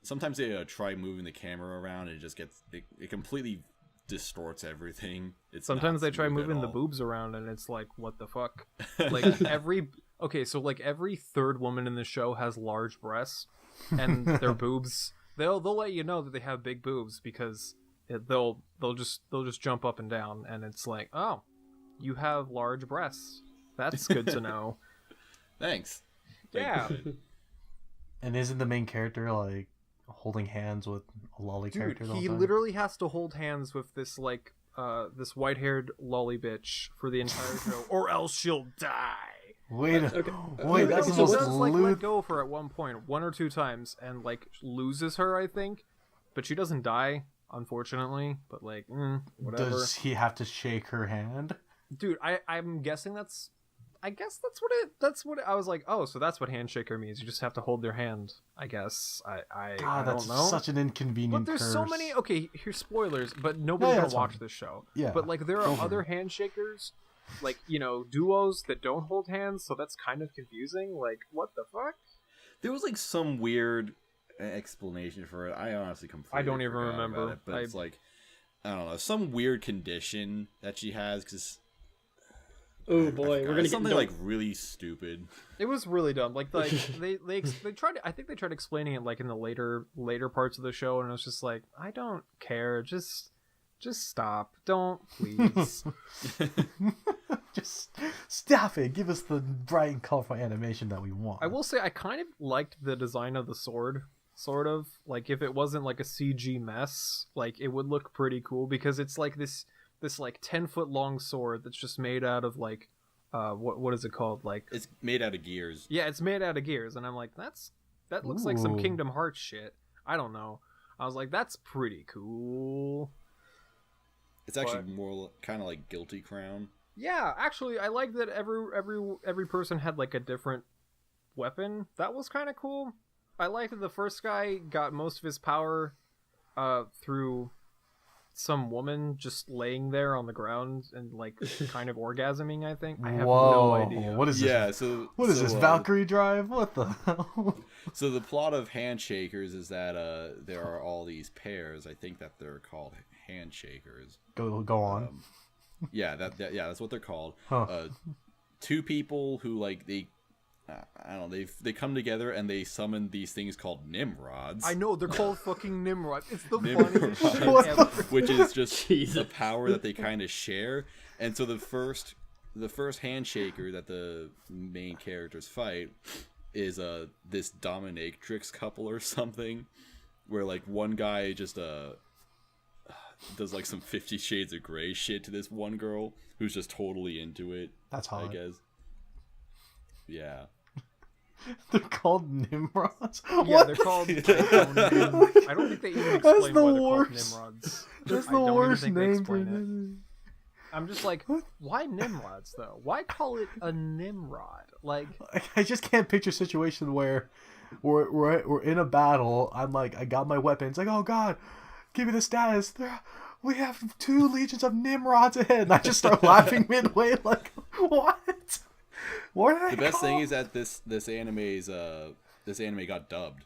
Sometimes they try moving the camera around, and it just gets it completely distorts everything. Sometimes they try moving the boobs around and it's like, what the fuck? Like every third woman in the show has large breasts, and their boobs they'll let you know that they have big boobs because they'll just jump up and down, and it's like, oh, you have large breasts. That's good to know. Thanks. Yeah. And isn't the main character like holding hands with a lolly character? He literally has to hold hands with this like this white-haired lolly bitch for the entire show, or else she'll die. Wait, that's he does like let go of her at one or two times, and like loses her, I think, but she doesn't die, unfortunately. But like, whatever. Does he have to shake her hand? Dude, I'm guessing that's what I was like, oh, so that's what handshaker means. You just have to hold their hand, I guess. I don't know. Such an inconvenient But there's curse. so many. Okay, here's spoilers, but nobody's gonna watch this show. Yeah. But like there are other handshakers, like, you know, duos that don't hold hands, so that's kind of confusing. Like, what the fuck? There was like some weird explanation for it. I honestly completely I don't even remember about it, but it's like, I don't know, some weird condition that she has because. Oh boy, we're gonna get something like really stupid. It was really dumb. Like they tried. I think they tried explaining it like in the later parts of the show, and it was just like, I don't care. Just stop. Don't, please. Just stop it. Give us the bright and colorful animation that we want. I will say I kind of liked the design of the sword. Sort of like if it wasn't like a CG mess, like it would look pretty cool because it's like this like 10-foot long sword that's just made out of like what is it called, like it's made out of gears. Yeah, it's made out of gears, and I'm like, that looks like some Kingdom Hearts shit. I don't know. I was like, that's pretty cool. It's actually more kind of like Guilty Crown. Yeah, actually I like that every person had like a different weapon. That was kind of cool. I like that the first guy got most of his power through some woman just laying there on the ground and like kind of orgasming, I think. I have no idea. What is this? Yeah, so what is this, Valkyrie Drive? What the hell? So the plot of Handshakers is that there are all these pairs. I think that they're called Handshakers. Go on. That's what they're called. Huh. Two people who like I don't know, they come together and they summon these things called Nimrods. I know, they're called fucking Nimrods. It's the Nimrods, funniest shit ever. Which is just a power that they kind of share. And so the first handshaker that the main characters fight is this dominatrix couple or something, where like one guy just does like some 50 Shades of Grey shit to this one girl who's just totally into it. That's hot. I guess. Yeah. They're called Nimrods? Yeah, they're called... I don't think they even explain why they're called Nimrods. That's the worst name for them. I'm just like, why Nimrods though? Why call it a Nimrod? Like, I just can't picture a situation where we're in a battle. I'm like, I got my weapons. Like, oh god, give me the status. We have 2 legions of Nimrods ahead. And I just start laughing midway. Like, what? What are they The best thing called? is that this anime got dubbed.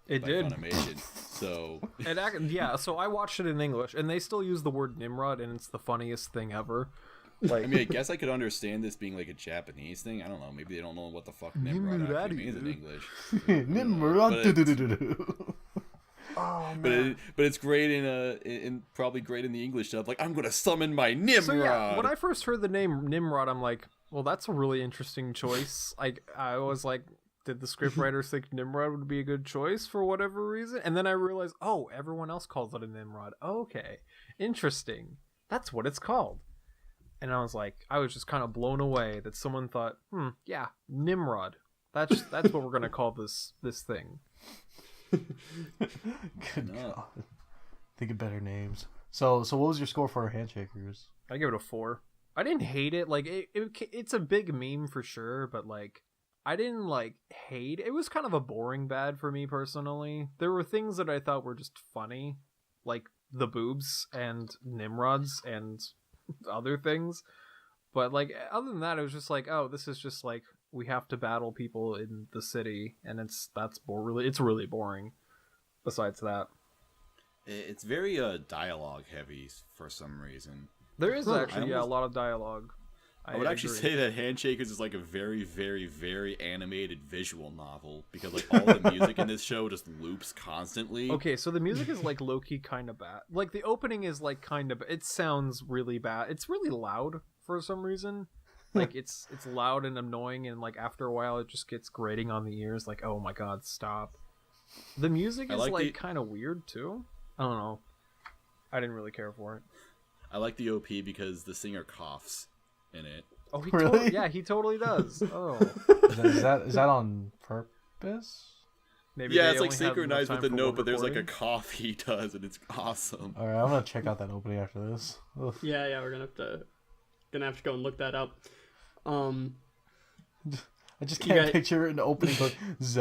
it By did. Funimation. So Yeah, so I watched it in English, and they still use the word Nimrod, and it's the funniest thing ever. Like, I mean, I guess I could understand this being like a Japanese thing. I don't know. Maybe they don't know what the fuck Nimrod actually means in English. Nimrod. oh But man. it's great in probably great in the English dub. Like, I'm gonna summon my Nimrod. So yeah, when I first heard the name Nimrod, I'm like, well, that's a really interesting choice. I was like, did the scriptwriters think Nimrod would be a good choice for whatever reason? And then I realized, oh, everyone else calls it a Nimrod. Okay, interesting. That's what it's called. And I was like, I was just kind of blown away that someone thought, yeah, Nimrod. That's what we're gonna call this thing. Good God. Think of better names. So what was your score for Handshakers? I give it a 4. I didn't hate it. Like it's a big meme for sure, but like I didn't like hate. It was kind of a boring bad for me personally. There were things that I thought were just funny, like the boobs and Nimrods and other things. But like other than that, it was just like, oh, this is just like we have to battle people in the city, and it's really boring. Besides that, It's very dialogue heavy for some reason. there is actually a almost- lot of dialogue. I would actually agree. say that Handshakers is like a very, very, very animated visual novel because like all the music in this show just loops constantly. Okay, so the music is like low-key kind of bad. Like the opening is like kind of, it sounds really bad. It's really loud for some reason. Like it's loud and annoying, and like after a while it just gets grating on the ears. Like, oh my god, stop. The music I is like like the- kind of weird too. I don't know. I didn't really care for it. I like the OP because the singer coughs in it. Oh, he Really? he totally does. Oh, Is that on purpose? maybe Yeah, they it's like only have enough synchronized with time the for note, one but there's like a recording. cough he does, and it's awesome. All right, I'm gonna check out that opening after this. Ugh. Yeah, we're gonna have to go and look that up. I just You can't got- picture an opening going It's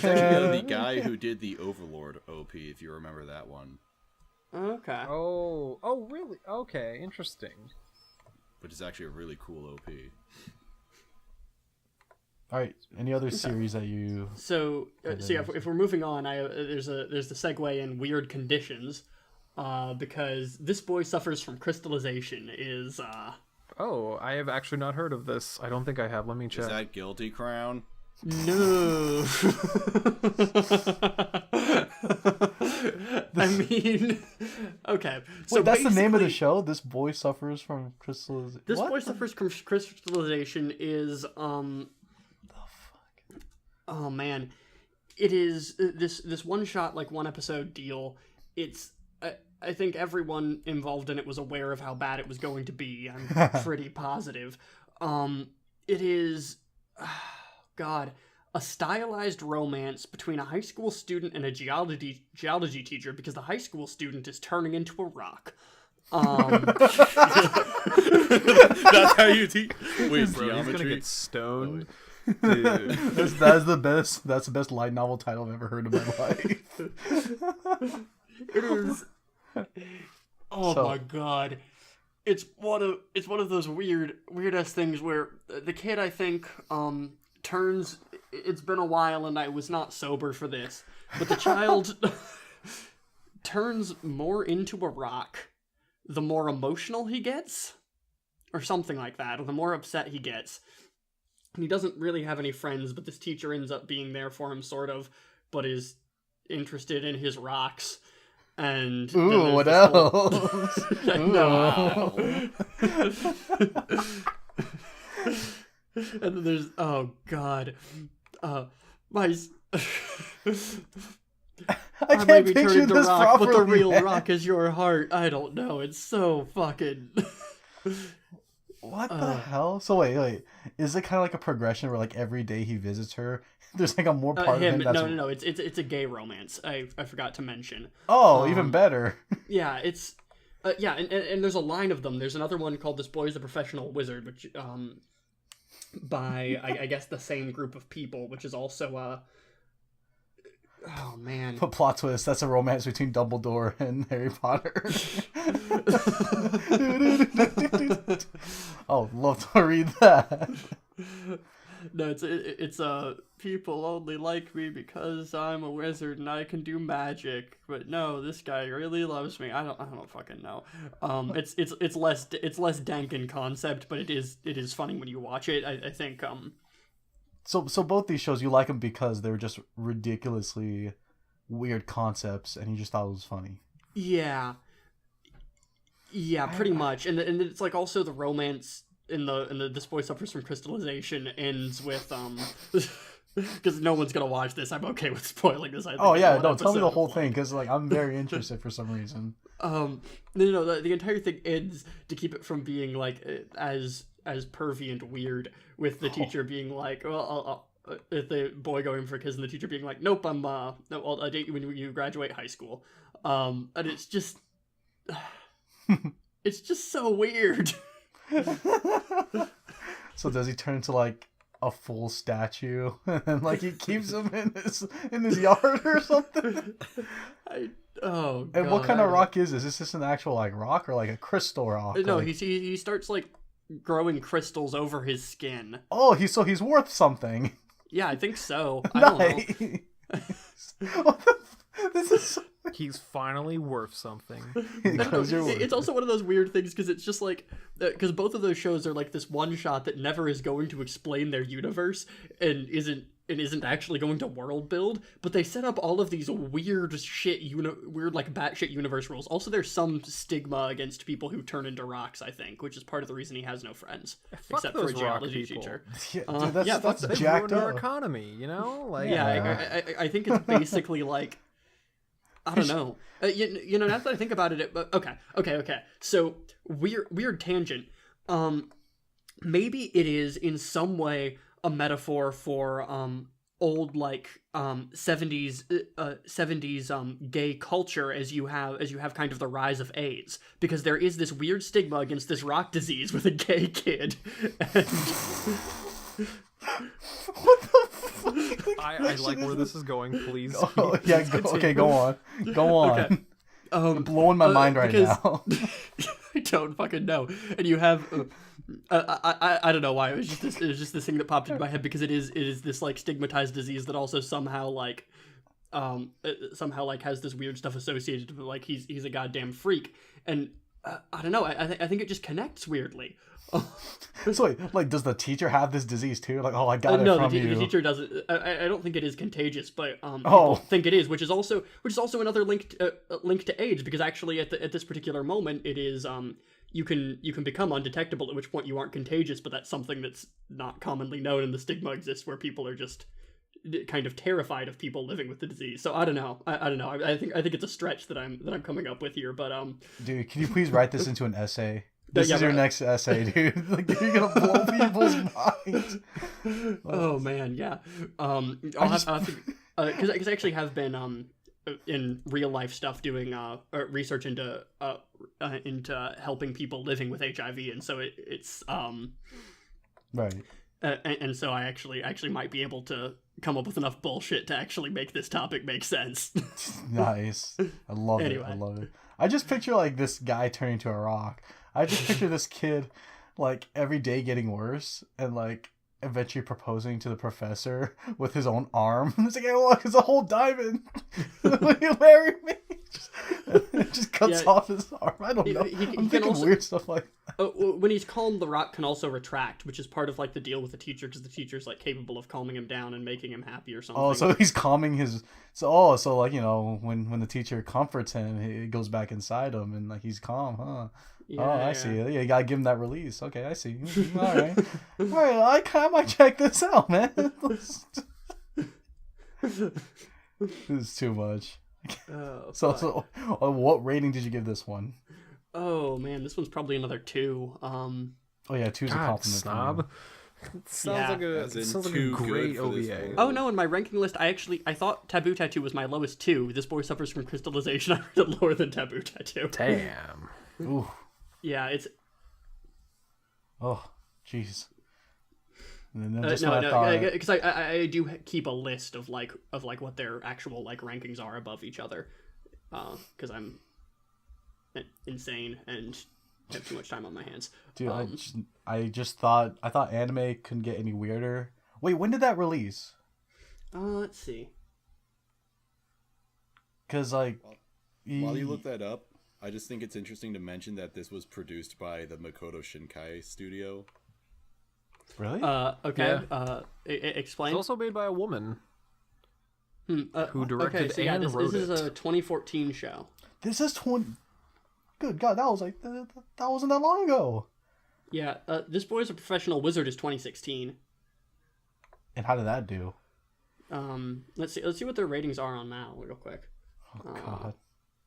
actually the guy who did the Overlord OP, if you remember that one, Okay. Oh, really? Okay, interesting. which is actually a really cool OP. All right, any other series that you? So yeah, if we're moving on, there's the segue in weird conditions, because this boy suffers from crystallization. Is Oh, I have actually not heard of this. I don't think I have. Let me check. Is that Guilty Crown? no. I mean, okay. So Wait, that's the name of the basically, show. This boy suffers from crystallization. This boy suffers from crystallization. Is Oh man, it is this one shot, like one episode deal. It's I think everyone involved in it was aware of how bad it was going to be. I'm pretty positive. It is, God, a stylized romance between a high school student and a geology teacher because the high school student is turning into a rock. That's how you teach. Wait, Bro, he's gonna geometry. get stoned. That's the best. That's the best light novel title I've ever heard in my life. It is. Oh So- my god. It's one of those weird ass things where the kid, I think, turns. It's been a while and I was not sober for this, but the child turns more into a rock the more emotional he gets, or something like that, or the more upset he gets. And he doesn't really have any friends, but this teacher ends up being there for him, sort of, but is interested in his rocks. And then Ooh, there's what this whole- else? I know. And then there's, oh god, my I I can't might be picture turning to this rock, properly. but the real man. rock is your heart. I don't know. It's so fucking. What the hell? So wait. Is it kind of like a progression where like every day he visits her, there's like a more part of Him? him that's No. It's a gay romance. I forgot to mention. oh even better. Yeah, it's Yeah, and there's a line of them. There's another one called "This Boy is a Professional Wizard," which by I guess the same group of people, which is also oh man. But plot twist, that's a romance between Dumbledore and Harry Potter. Oh, love to read that. No, it's people only like me because I'm a wizard and I can do magic. But no, this guy really loves me. I don't fucking know. It's less dank in concept, but it is funny when you watch it. I think So both these shows, you like them because they're just ridiculously weird concepts, and you just thought it was funny. Yeah, pretty much. And it's like also the romance in the This Boy Suffers from Crystalization ends with because no one's gonna watch this. I'm okay with spoiling this. I think, oh yeah, no, tell me the whole thing because like I'm very interested for some reason. No, the entire thing ends to keep it from being like as pervy and weird, with the teacher being like, well, the boy going for a kiss and the teacher being like, nope, I'll date you when you graduate high school. And it's just so weird. So does he turn into like a full statue and like he keeps him in his yard or something? And what kind of rock is this? Is this an actual like rock or like a crystal rock? No, like... he starts like growing crystals over his skin. Oh, he's worth something. Yeah, I think so. I don't know. This is He's finally worth something. It's also one of those weird things because it's just like because both of those shows are like this one shot that never is going to explain their universe and isn't actually going to world build, but they set up all of these weird like batshit universe rules. Also, there's some stigma against people who turn into rocks, I think, which is part of the reason he has no friends except for a geology teacher. Yeah, dude, that's They've jacked ruined our up. economy, you know? Like, I think it's basically like I don't know. You know, now that I think about it, okay. So weird tangent. Maybe it is in some way a metaphor for old like 70s gay culture as you have kind of the rise of AIDS, because there is this weird stigma against this rock disease with a gay kid. And... What the fuck? I like where this is going. Please. Oh, yeah. Go on. Okay. You're blowing my mind right now. I don't fucking know. And you have I don't know why it was just this thing that popped into my head, because it is this like stigmatized disease that also somehow like has this weird stuff associated with, like, he's a goddamn freak. And I don't know, I think it just connects weirdly. So wait, like, does the teacher have this disease too? Like, oh, I got it from you. No, the teacher doesn't. I don't think it is contagious, but people think it is, which is also another link to AIDS, because actually at this particular moment it is you can become undetectable, at which point you aren't contagious, but that's something that's not commonly known, and the stigma exists where people are just kind of terrified of people living with the disease. So I don't know. I don't know. I think it's a stretch that I'm coming up with here, but Dude, can you please write this into an essay? This is your next essay, dude. Like, you're gonna blow people's minds. Oh man, yeah. I'll have to, because I actually have been in real life stuff doing research into helping people living with HIV, and so it's right. And so I actually might be able to come up with enough bullshit to actually make this topic make sense. Nice. I love it. I love it. I just picture like this guy turning to a rock. I just picture this kid like every day getting worse and like eventually proposing to the professor with his own arm. It's like, hey, look, it's a whole diamond. Will you marry me? Just cuts off his arm. I don't know. I'm thinking also, weird stuff like that. When he's calm, the rock can also retract, which is part of like the deal with the teacher, because the teacher's like capable of calming him down and making him happy or something. Oh, so he's calming his. So like, you know, when the teacher comforts him, it goes back inside him and like he's calm, huh? Yeah, I see. Yeah, you gotta give him that release. Okay, I see. All right. I might check this out, man. This is too much. So what rating did you give this one? Oh man, this one's probably another 2. Oh yeah, 2's a compliment. Snob. Sounds like a great OVA. Oh no, in my ranking list, I thought Taboo Tattoo was my lowest 2. This Boy Suffers from Crystalization. I rated it lower than Taboo Tattoo. Damn. Ooh. Yeah, it's Oh, jeez. And then no, just when I thought, because I do keep a list of what their actual like rankings are above each other, because I'm insane and have too much time on my hands. dude, I thought anime couldn't get any weirder. Wait, when did that release? Let's see. Because like, While you look that up, I just think it's interesting to mention that this was produced by the Makoto Shinkai studio. really? Okay. Yeah. Explain. It's also made by a woman who directed okay, so yeah, and this wrote is it. a 2014 show. This is 20. Good God, that was like that wasn't that long ago. Yeah, This Boy is a Professional Wizard is 2016. And how did that do? Let's see what their ratings are on now, real quick. Oh God,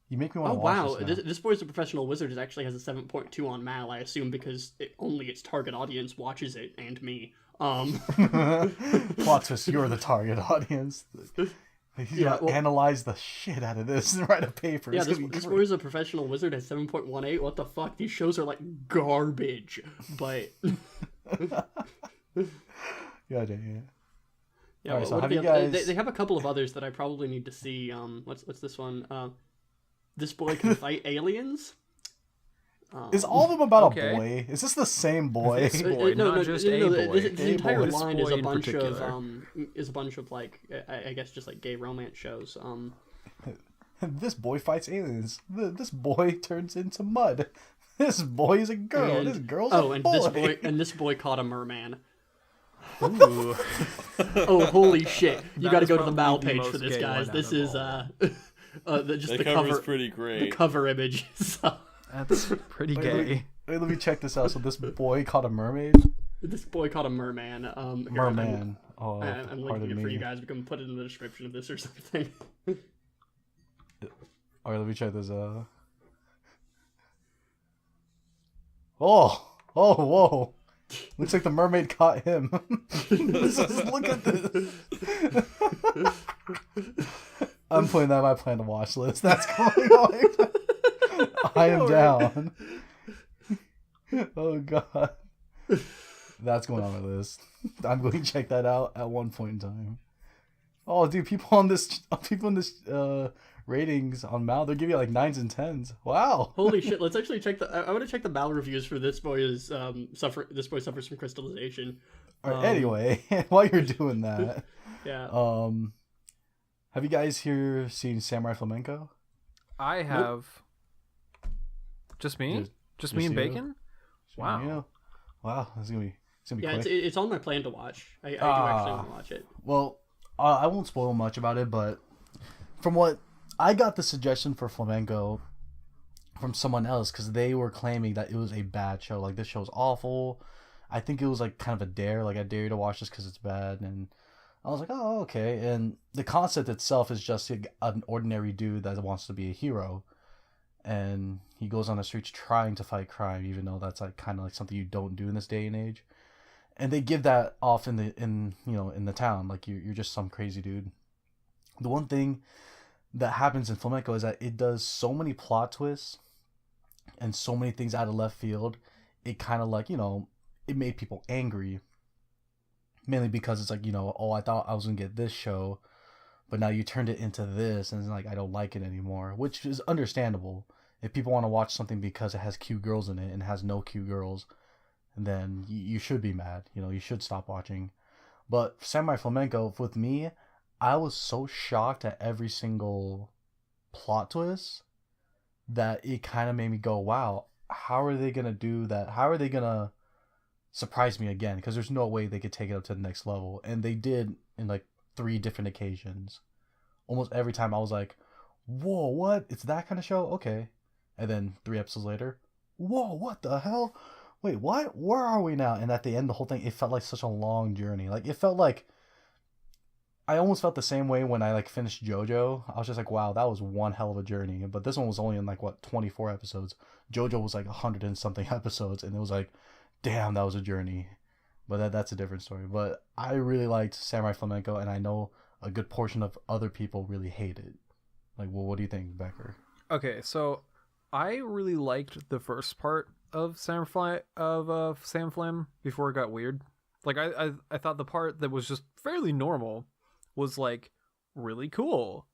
you make me want Oh to watch wow, this now. this Boy is a Professional Wizard actually has a 7.2 on Mal. I assume because only its target audience watches it, and me. Plot twist, you're the target audience. He's gonna analyze the shit out of this and write a paper. Yeah, It's gonna be this great. Boy is a Professional Wizard has 7.18. What the fuck? These shows are like garbage. But Yeah, damn. yeah, Alright, so what have are you the- guys- they have a couple of others that I probably need to see. What's this one? This Boy Can Fight Aliens. Is all of them about Okay. a boy? Is this the same boy? This boy, not just a boy. The A entire boy. line This is boy a in bunch of particular. like I guess just like gay romance shows. This boy fights aliens. This boy turns into mud. This boy is a girl. And, This girl's a boy. this boy caught a merman. Ooh. Oh holy shit! You That got to is go to the Mal probably the page for most this, gay guys. one This out of is all just The the cover is cover. pretty The great. cover image. That's pretty gay. Wait, let me check this out. So this boy caught a mermaid? This boy caught a merman. Here, Merman. Oh, I'm linking pardon it me. for you guys. We can put it in the description of this or something. Alright, let me check this out. Oh! Oh, whoa! Looks like the mermaid caught him. Look at this. I'm putting that on my plan to watch list. That's going on. I am down. Oh god. That's going on my list. I'm going to check that out at one point in time. Oh, dude, people on this ratings on Mal, they're giving it like 9s and 10s. Wow. Holy shit! Let's actually check I want to check the Mal reviews for This Boy suffers from crystallization. All right, anyway, while you're doing that, Yeah. have you guys here seen Samurai Flamenco? I have. Just me? Just me and you? Bacon? Wow. Yeah. Wow, it's gonna be Yeah, quick. it's on my plan to watch. I do actually want to watch it. Well, I won't spoil much about it, but from what I got the suggestion for Flamenco from someone else, because they were claiming that it was a bad show. Like, this show's awful. I think it was like kind of a dare. Like, I dare you to watch this because it's bad. And I was like, oh, okay. And the concept itself is just an ordinary dude that wants to be a hero. And he goes on the streets trying to fight crime, even though that's like kind of like something you don't do in this day and age. And they give that off in the town, like you're just some crazy dude. The one thing that happens in Flamenco is that it does so many plot twists and so many things out of left field. It kind of like, it made people angry, mainly because it's like, oh, I thought I was gonna get this show, but now you turned it into this, and it's like I don't like it anymore, which is understandable. If people want to watch something because it has cute girls in it and has no cute girls, then you should be mad. You should stop watching. But Samurai Flamenco, with me, I was so shocked at every single plot twist that it kind of made me go, wow, how are they going to do that? How are they going to surprise me again? Because there's no way they could take it up to the next level. And they did in like 3 different occasions. Almost every time I was like, whoa, what? It's that kind of show? Okay. And then 3 episodes later, whoa, what the hell? Wait, what? Where are we now? And at the end, the whole thing, it felt like such a long journey. Like, it felt like, I almost felt the same way when I like finished Jojo. I was just like, wow, that was one hell of a journey. But this one was only in like, 24 episodes. Jojo was like 100 and something episodes. And it was like, damn, that was a journey. But that's a different story. But I really liked Samurai Flamenco. And I know a good portion of other people really hate it. Like, well, what do you think, Becker? Okay, so I really liked the first part of Sam Flam before it got weird. Like I thought the part that was just fairly normal was like really cool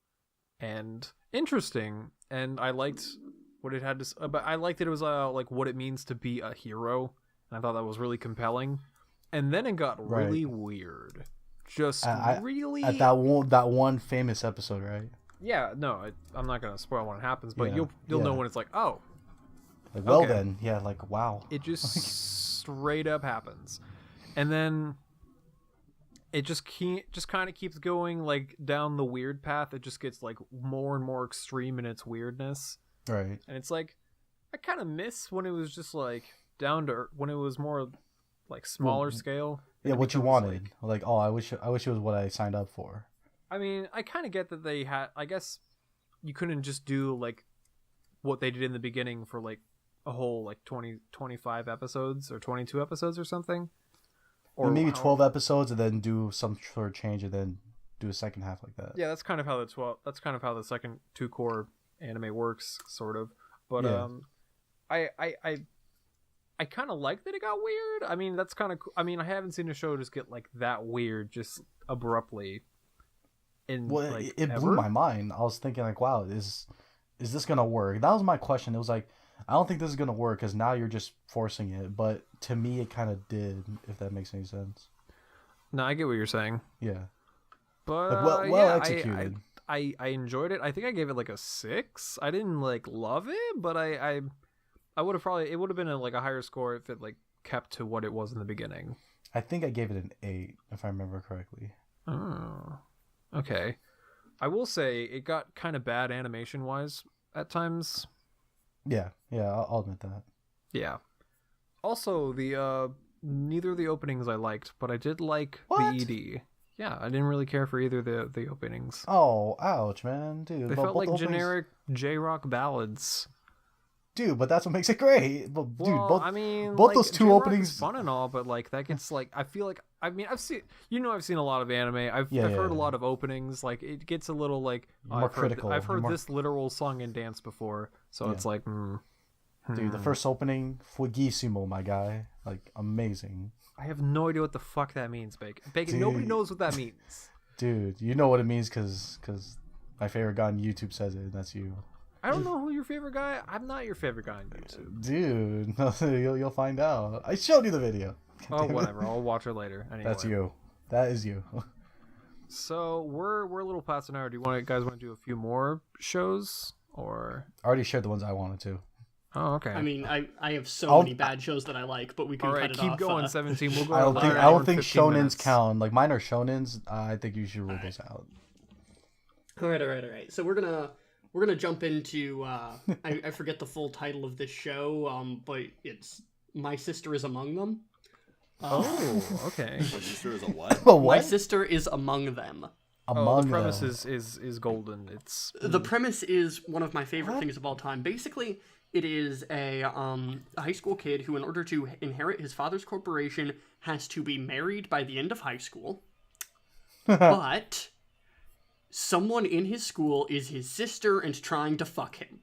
and interesting, and I liked what it had to. But I liked that it was like what it means to be a hero, and I thought that was really compelling. And then it got really weird. Just really at that one famous episode, right? Yeah, no, I'm not gonna spoil when it happens, but you'll know when it's like, oh, like, well then, yeah, like wow. It just straight up happens, and then it just kind of keeps going like down the weird path. It just gets like more and more extreme in its weirdness, right? And it's like I kind of miss when it was just like down to when it was more like smaller scale. Yeah, what you wanted, like oh, I wish it was what I signed up for. I mean, I kind of get that they had. I guess you couldn't just do like what they did in the beginning for like a whole like 25 episodes or 22 episodes or something, or maybe 12 episodes and then do some sort of change and then do a second half like that. Yeah, that's kind of how that's kind of how the second two core anime works, sort of. But yeah. I kind of like that it got weird. I mean, that's kind of. I mean, I haven't seen a show just get like that weird, just abruptly. It blew my mind. I was thinking like, wow, is this gonna work? That was my question. It was like, I don't think this is gonna work because now you're just forcing it. But to me, it kind of did. If that makes any sense. No, I get what you're saying. Yeah, but like, well executed. I enjoyed it. I think I gave it like a 6. I didn't like love it, but I would have probably it would have been like a higher score if it like kept to what it was in the beginning. I think I gave it an 8 if I remember correctly. Oh. Okay. I will say it got kind of bad animation-wise at times. Yeah, I'll admit that. Yeah. Also, the neither of the openings I liked, but I did like What? the ED. Yeah, I didn't really care for either of the openings. Oh, ouch, man. Dude, they felt like generic J-rock ballads. Dude, but that's what makes it great. But dude, well, both I mean, both like, those two J-rock openings is fun and all, but like that gets like I feel like I've seen a lot of anime. I've heard a lot of openings. Like it gets a little like more critical. I've heard this literal song and dance before, so it's like, dude, the first opening, fueguissimo, my guy, like amazing. I have no idea what the fuck that means, Bacon. Bacon, nobody knows what that means. Dude, you know what it means because my favorite guy on YouTube says it, and that's you. I don't know who your favorite guy. I'm not your favorite guy on YouTube. Dude, you'll find out. I showed you the video. Oh, whatever. I'll watch it later. Anyway. That's you. That is you. So we're a little past an hour. Do you guys want to do a few more shows or? I already shared the ones I wanted to. Oh, okay. I mean, I have so many bad shows that I like, but we can cut it off. Keep going. 17. We'll go. I don't think shonens count. Like mine are shonens. I think you should rule those out. All right. So we're gonna jump into I forget the full title of this show, but it's My Sister is Among Them. Okay. My sister is a what? My Sister is Among Them. The premise is golden. It's the premise is one of my favorite things of all time. Basically, it is a high school kid who, in order to inherit his father's corporation, has to be married by the end of high school. But someone in his school is his sister and trying to fuck him.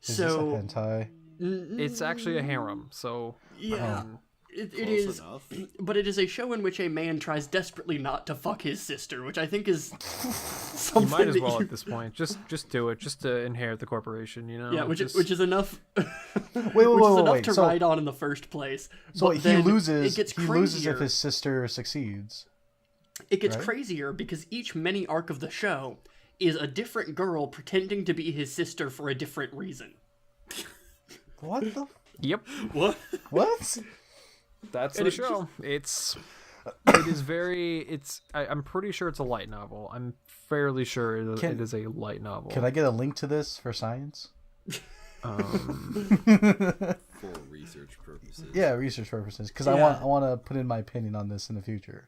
Is this a hentai? It's actually a harem. So yeah. It is, enough. But it is a show in which a man tries desperately not to fuck his sister, which I think is something. You might as well at this point. Just do it, just to inherit the corporation, you know. Yeah, which is enough. Wait. To ride on in the first place. So but he loses. It gets he crazier. loses if his sister succeeds. It gets crazier because each mini arc of the show is a different girl pretending to be his sister for a different reason. What the? Yep. What? That's the show. It is very. I'm pretty sure it's a light novel. I'm fairly sure it is a light novel. Can I get a link to this for science? For research purposes. Yeah, research purposes. Because I want to put in my opinion on this in the future.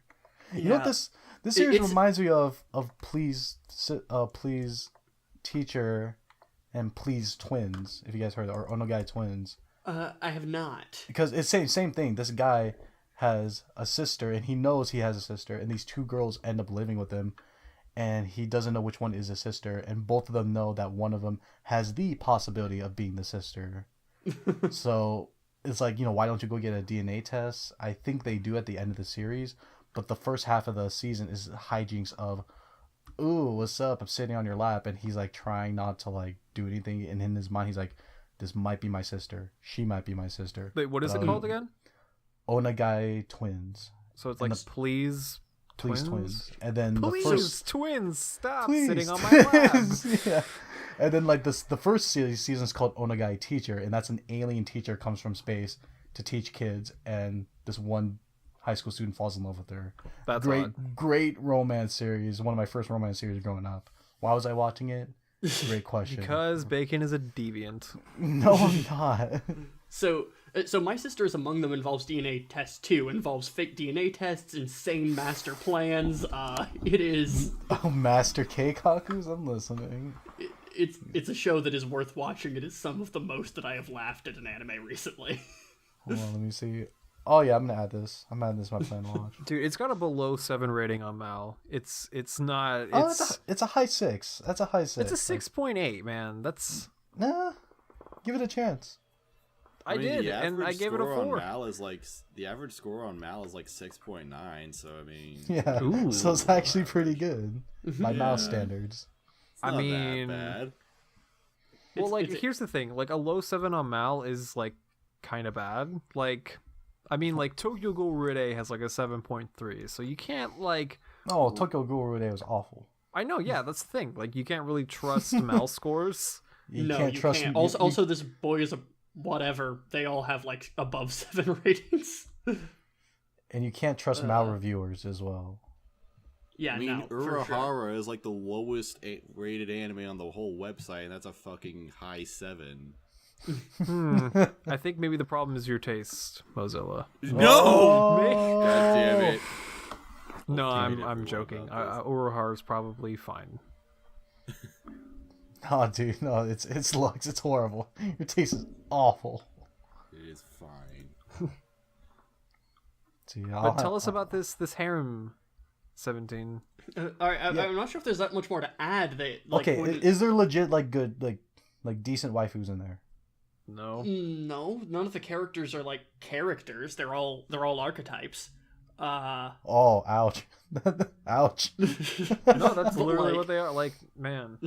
You know what this series reminds me of please teacher and please twins. If you guys heard or Onogai twins. I have not. Because it's same thing. This guy has a sister, and he knows he has a sister, and these two girls end up living with him, and he doesn't know which one is his sister, and both of them know that one of them has the possibility of being the sister. So it's like, why don't you go get a DNA test? I think they do at the end of the series, but the first half of the season is hijinks of, ooh, what's up? I'm sitting on your lap, and he's like trying not to like do anything, and in his mind he's like, this might be my sister. She might be my sister. Wait, what is it called again? Onagai twins. So it's like Please Twins. And then Please Twins, stop Please. sitting on my lap. Yeah. And then like the first season is called Onagai Teacher, and that's an alien teacher comes from space to teach kids, and this one high school student falls in love with her. That's great romance series. One of my first romance series growing up. Why was I watching it? Great question. Because Bacon is a deviant. No, I'm not. So My Sister is Among Them involves DNA tests too. Involves fake DNA tests, insane master plans. It is. Oh, Master Keikakus, I'm listening. It's a show that is worth watching. It is some of the most that I have laughed at an anime recently. Hold on, let me see. Oh yeah, I'm gonna add this. I'm adding this to my plan to watch. Dude, it's got a below 7 rating on Mal. It's not. It's a high 6. That's a high 6. It's a 6.8, man. That's. Nah, give it a chance. I did, and I gave it a 4. The average score on Mal is like 6.9. So I mean, yeah. Ooh. So it's actually pretty good by mouse standards. I not mean, that bad. well, like here's the thing: like a low 7 on Mal is like kind of bad. Like, I mean, like Tokyo Ghoul Ride has like a 7.3, so you can't like. Oh, Tokyo Ghoul Ride was awful. I know, yeah, that's the thing. Like, you can't really trust Mal scores. You no, can't you trust. can't. Also, this boy is a whatever. They all have like above 7 ratings. And you can't trust Mal reviewers as well. Yeah, I mean, no, for sure. Urahara is like the lowest rated anime on the whole website, and that's a fucking high 7. I think maybe the problem is your taste, Mozilla. No! Oh! God damn it. No, I'll I'm everyone joking. about Urahara is probably fine. Oh, dude, no, it's looks, it's horrible. Your taste is awful. It is fine. See, But tell us about this harem 17. All right, I'm not sure if there's that much more to add. Okay, is there legit like good like decent waifus in there? No. No, none of the characters are like characters. They're all archetypes. Oh, ouch. Ouch. No, that's But, literally like- what they are. Like, man,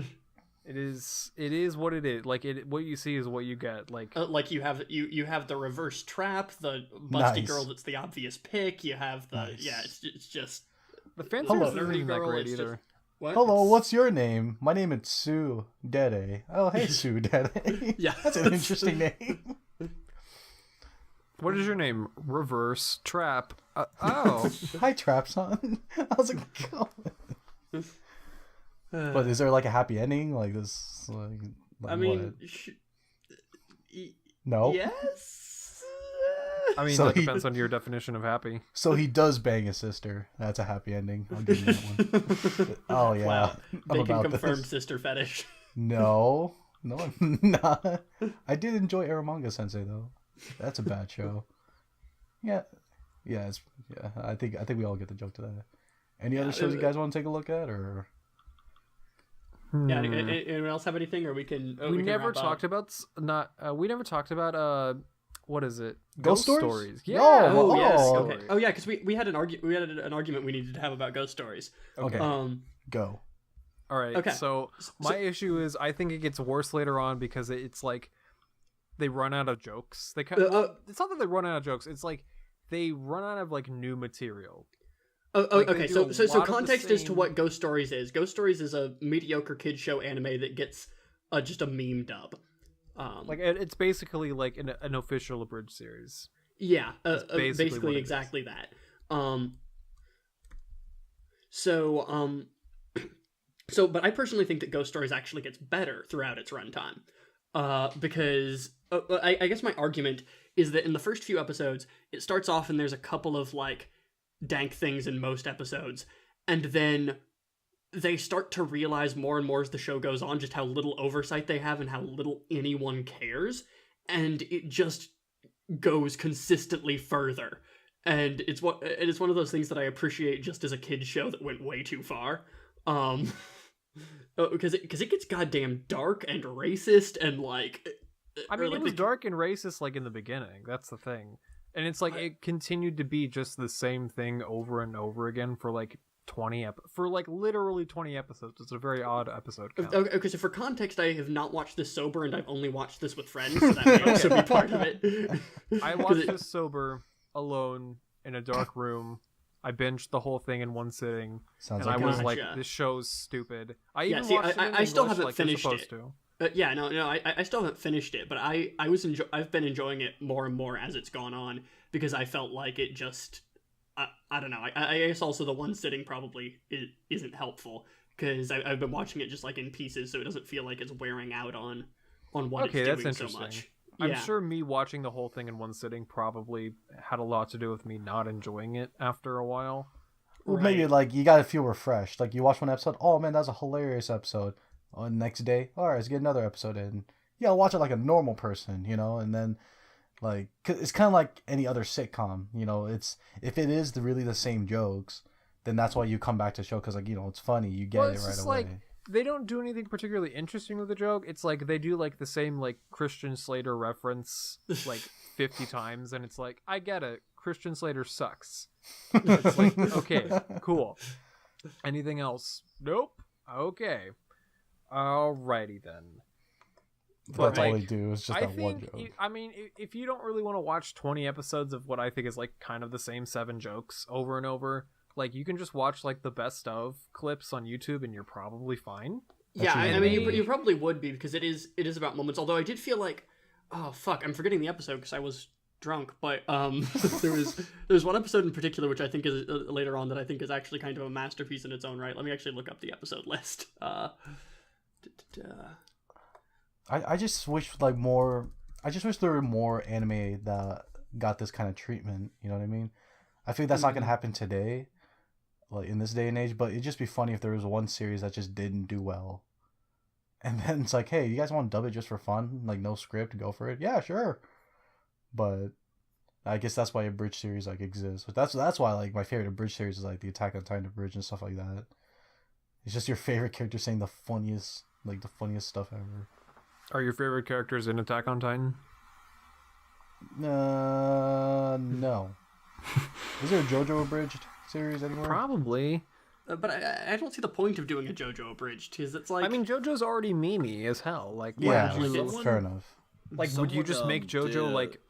it is what it is. Like, what you see is what you get. Like you have the reverse trap, the busty Nice. girl that's the obvious pick. You have the Nice. it's just the fan Hello. service isn't that Girl, great it's either. just- what? Hello, what's your name? My name is Sue Dede. Oh, hey, Sue Dede. Yeah. That's an interesting name. What is your name? Reverse Trap. Oh. Hi, Trap Son. How's it going? But is there like a happy ending? Like this? Like I mean, what? No. yes. I mean, So that he- depends on your definition of happy. So he does bang his sister. That's a happy ending. I'll give you that one. Oh yeah. Wow, I'm they can about confirm this. sister fetish. No, I'm not. I did enjoy Aramanga Sensei though. That's a bad show. Yeah, yeah, I think we all get the joke to that. Any other shows you guys want to take a look at, or? Yeah. Anyone else have anything, or we can? We never talked about we never talked about what is it? Ghost Stories? Yeah. Oh, Oh, yes. Oh. Okay. Oh yeah, because we had an argument we needed to have about ghost stories. Okay, go. All right. Okay. So my issue is I think it gets worse later on because it's like they run out of jokes. It's not that they run out of jokes. It's like they run out of like new material. Like, Okay. they So do a lot of the context as to same- what Ghost Stories is. Ghost Stories is a mediocre kid show anime that gets just a meme dub. Like it's basically like an official abridged series. Yeah, basically what basically it exactly that. But I personally think that Ghost Stories actually gets better throughout its runtime. Because I guess my argument is that in the first few episodes, it starts off and there's a couple of like dank things in most episodes, and then they start to realize more and more as the show goes on just how little oversight they have and how little anyone cares, and it just goes consistently further. And it's one of those things that I appreciate just as a kid's show that went way too far. Because it gets goddamn dark and racist and like. I mean, it was dark and racist like in the beginning. That's the thing, and it's like it continued to be just the same thing over and over again for like literally 20 episodes. It's a very odd episode count. Okay, so for context, I have not watched this sober, and I've only watched this with friends, so that may also be part of it. I watched this sober, alone, in a dark room. I binged the whole thing in one sitting, and I was like, "This show's stupid." I still haven't finished it. I still haven't finished it, but I've been enjoying it more and more as it's gone on because I felt like it just. I don't know. I guess also the one sitting probably isn't helpful because I've been watching it just like in pieces, so it doesn't feel like it's wearing out on what it's doing that's so much. I'm sure me watching the whole thing in one sitting probably had a lot to do with me not enjoying it after a while. Well, maybe like you gotta feel refreshed. Like you watch one episode, oh man, that's a hilarious episode. On the next day, all right, let's get another episode in. Yeah, I'll watch it like a normal person, and then. Like, 'cause it's kind of like any other sitcom, it's if it is really the same jokes, then that's why you come back to the show because like it's funny, you get it right away. Like they don't do anything particularly interesting with the joke. It's like they do like the same like Christian Slater reference like 50 times, and it's like I get it, Christian Slater sucks. It's like okay, cool. Anything else? Nope. Okay. Alrighty then. But that's all they do is just one joke. I mean, if you don't really want to watch 20 episodes of what I think is like kind of the same 7 jokes over and over, like you can just watch like the best of clips on YouTube and you're probably fine. I mean, you probably would be because it is about moments. Although I did feel like, oh fuck, I'm forgetting the episode because I was drunk. But there's one episode in particular which I think is later on that I think is actually kind of a masterpiece in its own right. Let me actually look up the episode list. I just wish there were more anime that got this kind of treatment. You know what I mean? I think that's not gonna happen today, like in this day and age. But it'd just be funny if there was one series that just didn't do well, and then it's like, hey, you guys want to dub it just for fun? Like no script, go for it. Yeah, sure. But I guess that's why a bridge series like exists. But that's why like my favorite bridge series is like the Attack on Titan bridge and stuff like that. It's just your favorite character saying the funniest stuff ever. Are your favorite characters in Attack on Titan? No. Is there a Jojo abridged series anywhere? Probably. But I don't see the point of doing a Jojo abridged because it's like. I mean, Jojo's already memey as hell. Like, yeah, fair enough. Like, would you just make Jojo like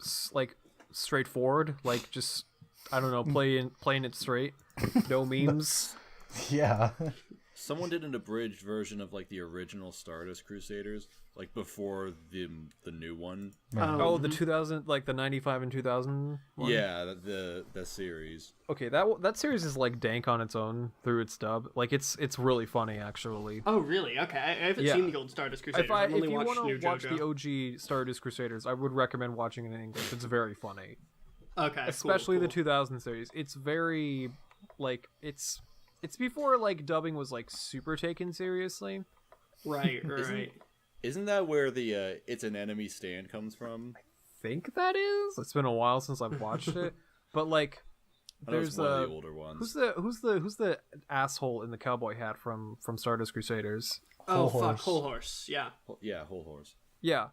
straightforward? Like, just I don't know, playing it straight, no memes. Yeah. Someone did an abridged version of like the original Stardust Crusaders, like before the new one. The 2000, like the 95 and 2000 one? Yeah, the series. Okay, that series is like dank on its own through its dub. Like it's really funny actually. Oh really? Okay, I haven't seen the old Stardust Crusaders. I've only watched New Jojo. If you want to watch the OG Stardust Crusaders, I would recommend watching it in English. It's very funny. Okay, especially cool. the 2000 series. It's very like it's before like dubbing was like super taken seriously. Right. Isn't that where the "It's an Enemy Stand" comes from? I think that is. It's been a while since I've watched it, but like, there's one of the older ones. Who's the asshole in the cowboy hat from Stardust Crusaders? Whole Horse. Yeah. Yeah, Whole Horse. Yeah,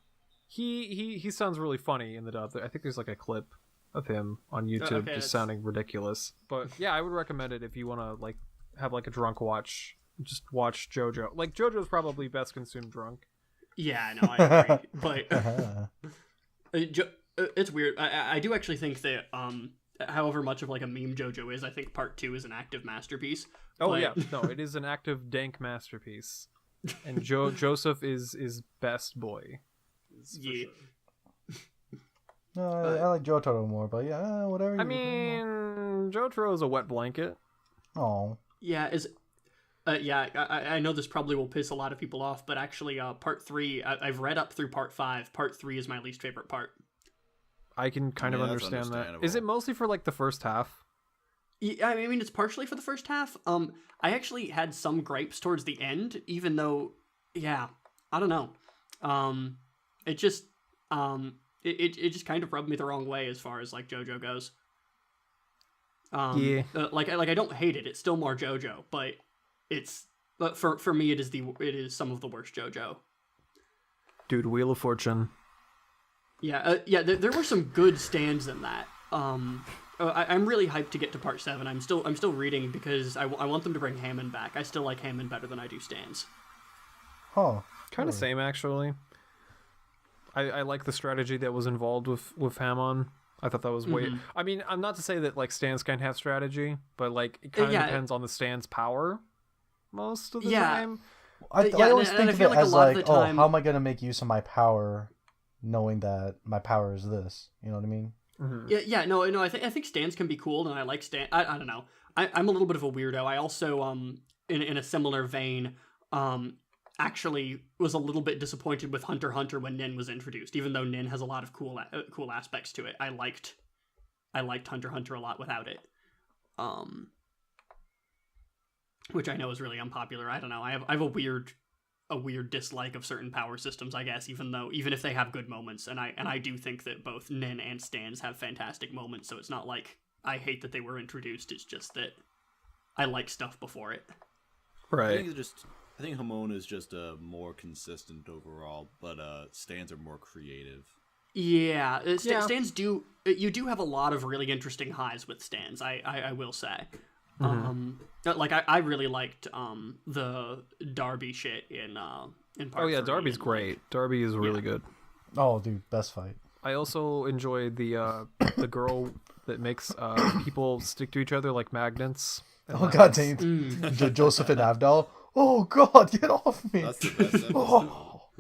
he sounds really funny in the dub. I think there's like a clip of him on YouTube just sounding ridiculous. But yeah, I would recommend it if you want to like have like a drunk watch. Just watch Jojo. Like Jojo's probably best consumed drunk. Yeah, no, I agree. But it's weird. I do actually think that however much of like a meme Jojo is, I think part 2 is an active masterpiece. Oh yeah, no, it is an active dank masterpiece. And Joseph is best boy. Yeah. Sure. No, I like Jotaro more, but yeah, whatever. I mean, Jotaro is a wet blanket. Oh. Yeah, I know this probably will piss a lot of people off, but actually, part 3, I've read up through part 5. Part 3 is my least favorite part. I can kind of understand that. Is it mostly for like the first half? Yeah, I mean, it's partially for the first half. I actually had some gripes towards the end, even though, yeah, I don't know. It just kind of rubbed me the wrong way as far as like JoJo goes. Like I don't hate it. It's still more JoJo, but it's But for me, it is some of the worst JoJo. Dude, Wheel of Fortune. Yeah, there were some good stands in that. I'm really hyped to get to part 7. I'm still reading because I want them to bring Hammond back. I still like Hammond better than I do stands. Huh. Kind of same, actually. I like the strategy that was involved with Hammond. I thought that was way... I mean, I'm not to say that, like, stands can't have strategy, but, like, it kind of depends on the stand's power most of the time. I always think of it as, like, oh, how am I going to make use of my power knowing that my power is this? You know what I mean? Mm-hmm. No. I think stands can be cool, and I like stand. I don't know. I'm a little bit of a weirdo. I also in a similar vein actually was a little bit disappointed with Hunter x Hunter when Nin was introduced. Even though Nin has a lot of cool aspects to it, I liked Hunter x Hunter a lot without it. Which I know is really unpopular. I don't know. I have a weird dislike of certain power systems, I guess, even if they have good moments, and I do think that both Nin and Stans have fantastic moments, so it's not like I hate that they were introduced, it's just that I like stuff before it. Right. I think Hamon is just more consistent overall, but Stans are more creative. Yeah, Stans do have a lot of really interesting highs with Stans, I will say. Like I really liked the Darby shit in part 3. Darby's great. Darby is really good. Oh, dude, best fight. I also enjoyed the girl that makes people stick to each other like magnets. Oh god dang. Joseph and Avdol. Oh god, get off me. That's the best episode.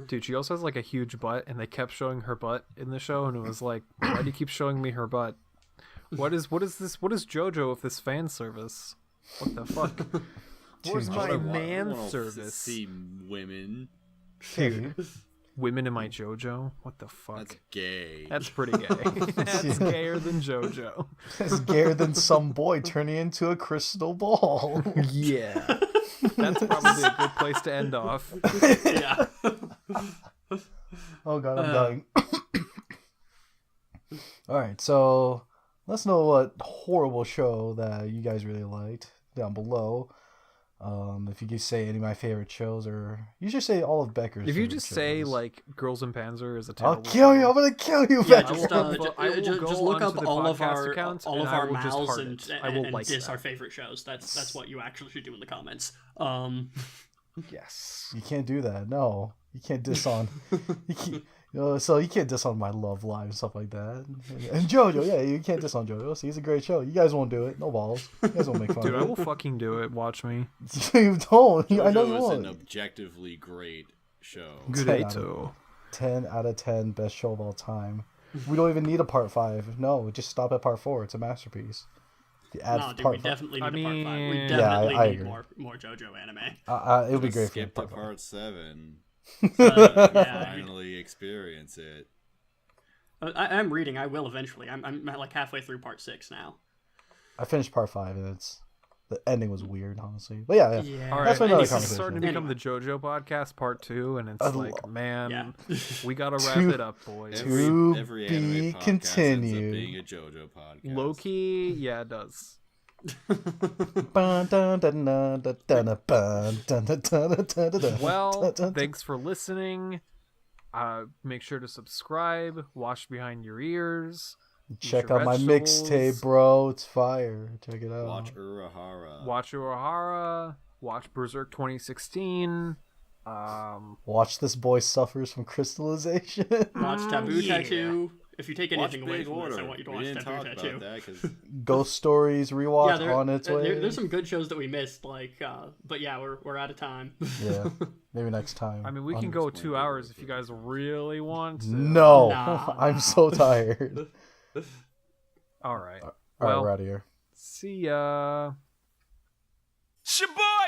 Dude, she also has like a huge butt, and they kept showing her butt in the show, and it was like, why do you keep showing me her butt? What is this? What is JoJo with this fan service? What the fuck? Where's my man service? See women. Dude, women in my JoJo? What the fuck? That's gay. That's pretty gay. That's gayer than JoJo. That's gayer than some boy turning into a crystal ball. Yeah. That's probably a good place to end off. Yeah. Oh god, I'm dying. Alright, so let's know what horrible show that you guys really liked down below. If you could say any of my favorite shows, or you should say all of Becker's. If you just shows. say like Girls in Panzer is a I'll terrible kill you. show. I'm gonna kill you, Yeah, Becker. just look up all of our accounts, all of I our will just mouths heart and it. I will like diss that. our favorite shows. That's what you actually should do in the comments. Yes. You can't do that. No, you can't diss on. So you can't diss on my Love Live and stuff like that. And JoJo, yeah, you can't diss on JoJo. See, he's a great show. You guys won't do it. No balls. You guys won't make fun Dude, of I it. will fucking do it. Watch me. You don't. I know JoJo you is won't. an objectively great show. Good 10 out of 10 best show of all time. We don't even need a part 5. No, just stop at part 4. It's a masterpiece. No, dude, we definitely need a part 5. We definitely I need agree. more JoJo anime. It would be great for Skip to part 5. part 7. Yeah. Finally experience it. I'm reading. I will eventually. I'm like halfway through part 6 now. I finished part 5 and the ending was weird, honestly. But yeah. All right, That's another this is conversation. starting to become the JoJo podcast part 2, and it's like, man, we gotta wrap it up, boys. Every anime podcast continued. ends up being a JoJo podcast. Low-key, yeah, it does. Well, thanks for listening. Make sure to subscribe. Wash behind your ears. Check out my mixtape, bro. It's fire. Check it out. Watch Urahara. Watch Berserk 2016. Watch This Boy Suffers from Crystalization. Watch Taboo Tattoo. If you take anything Watch away Big from Order. this, I want you to We watch didn't Taboo talk Tattoo. about that 'cause Ghost Stories rewatch on its way. There's some good shows that we missed, like, but yeah, we're out of time. Yeah, maybe next time. I mean, we can go 2 hours if you guys really want to. No, Nah. I'm so tired. All right. All right, we're out of here. See ya. Shaboy!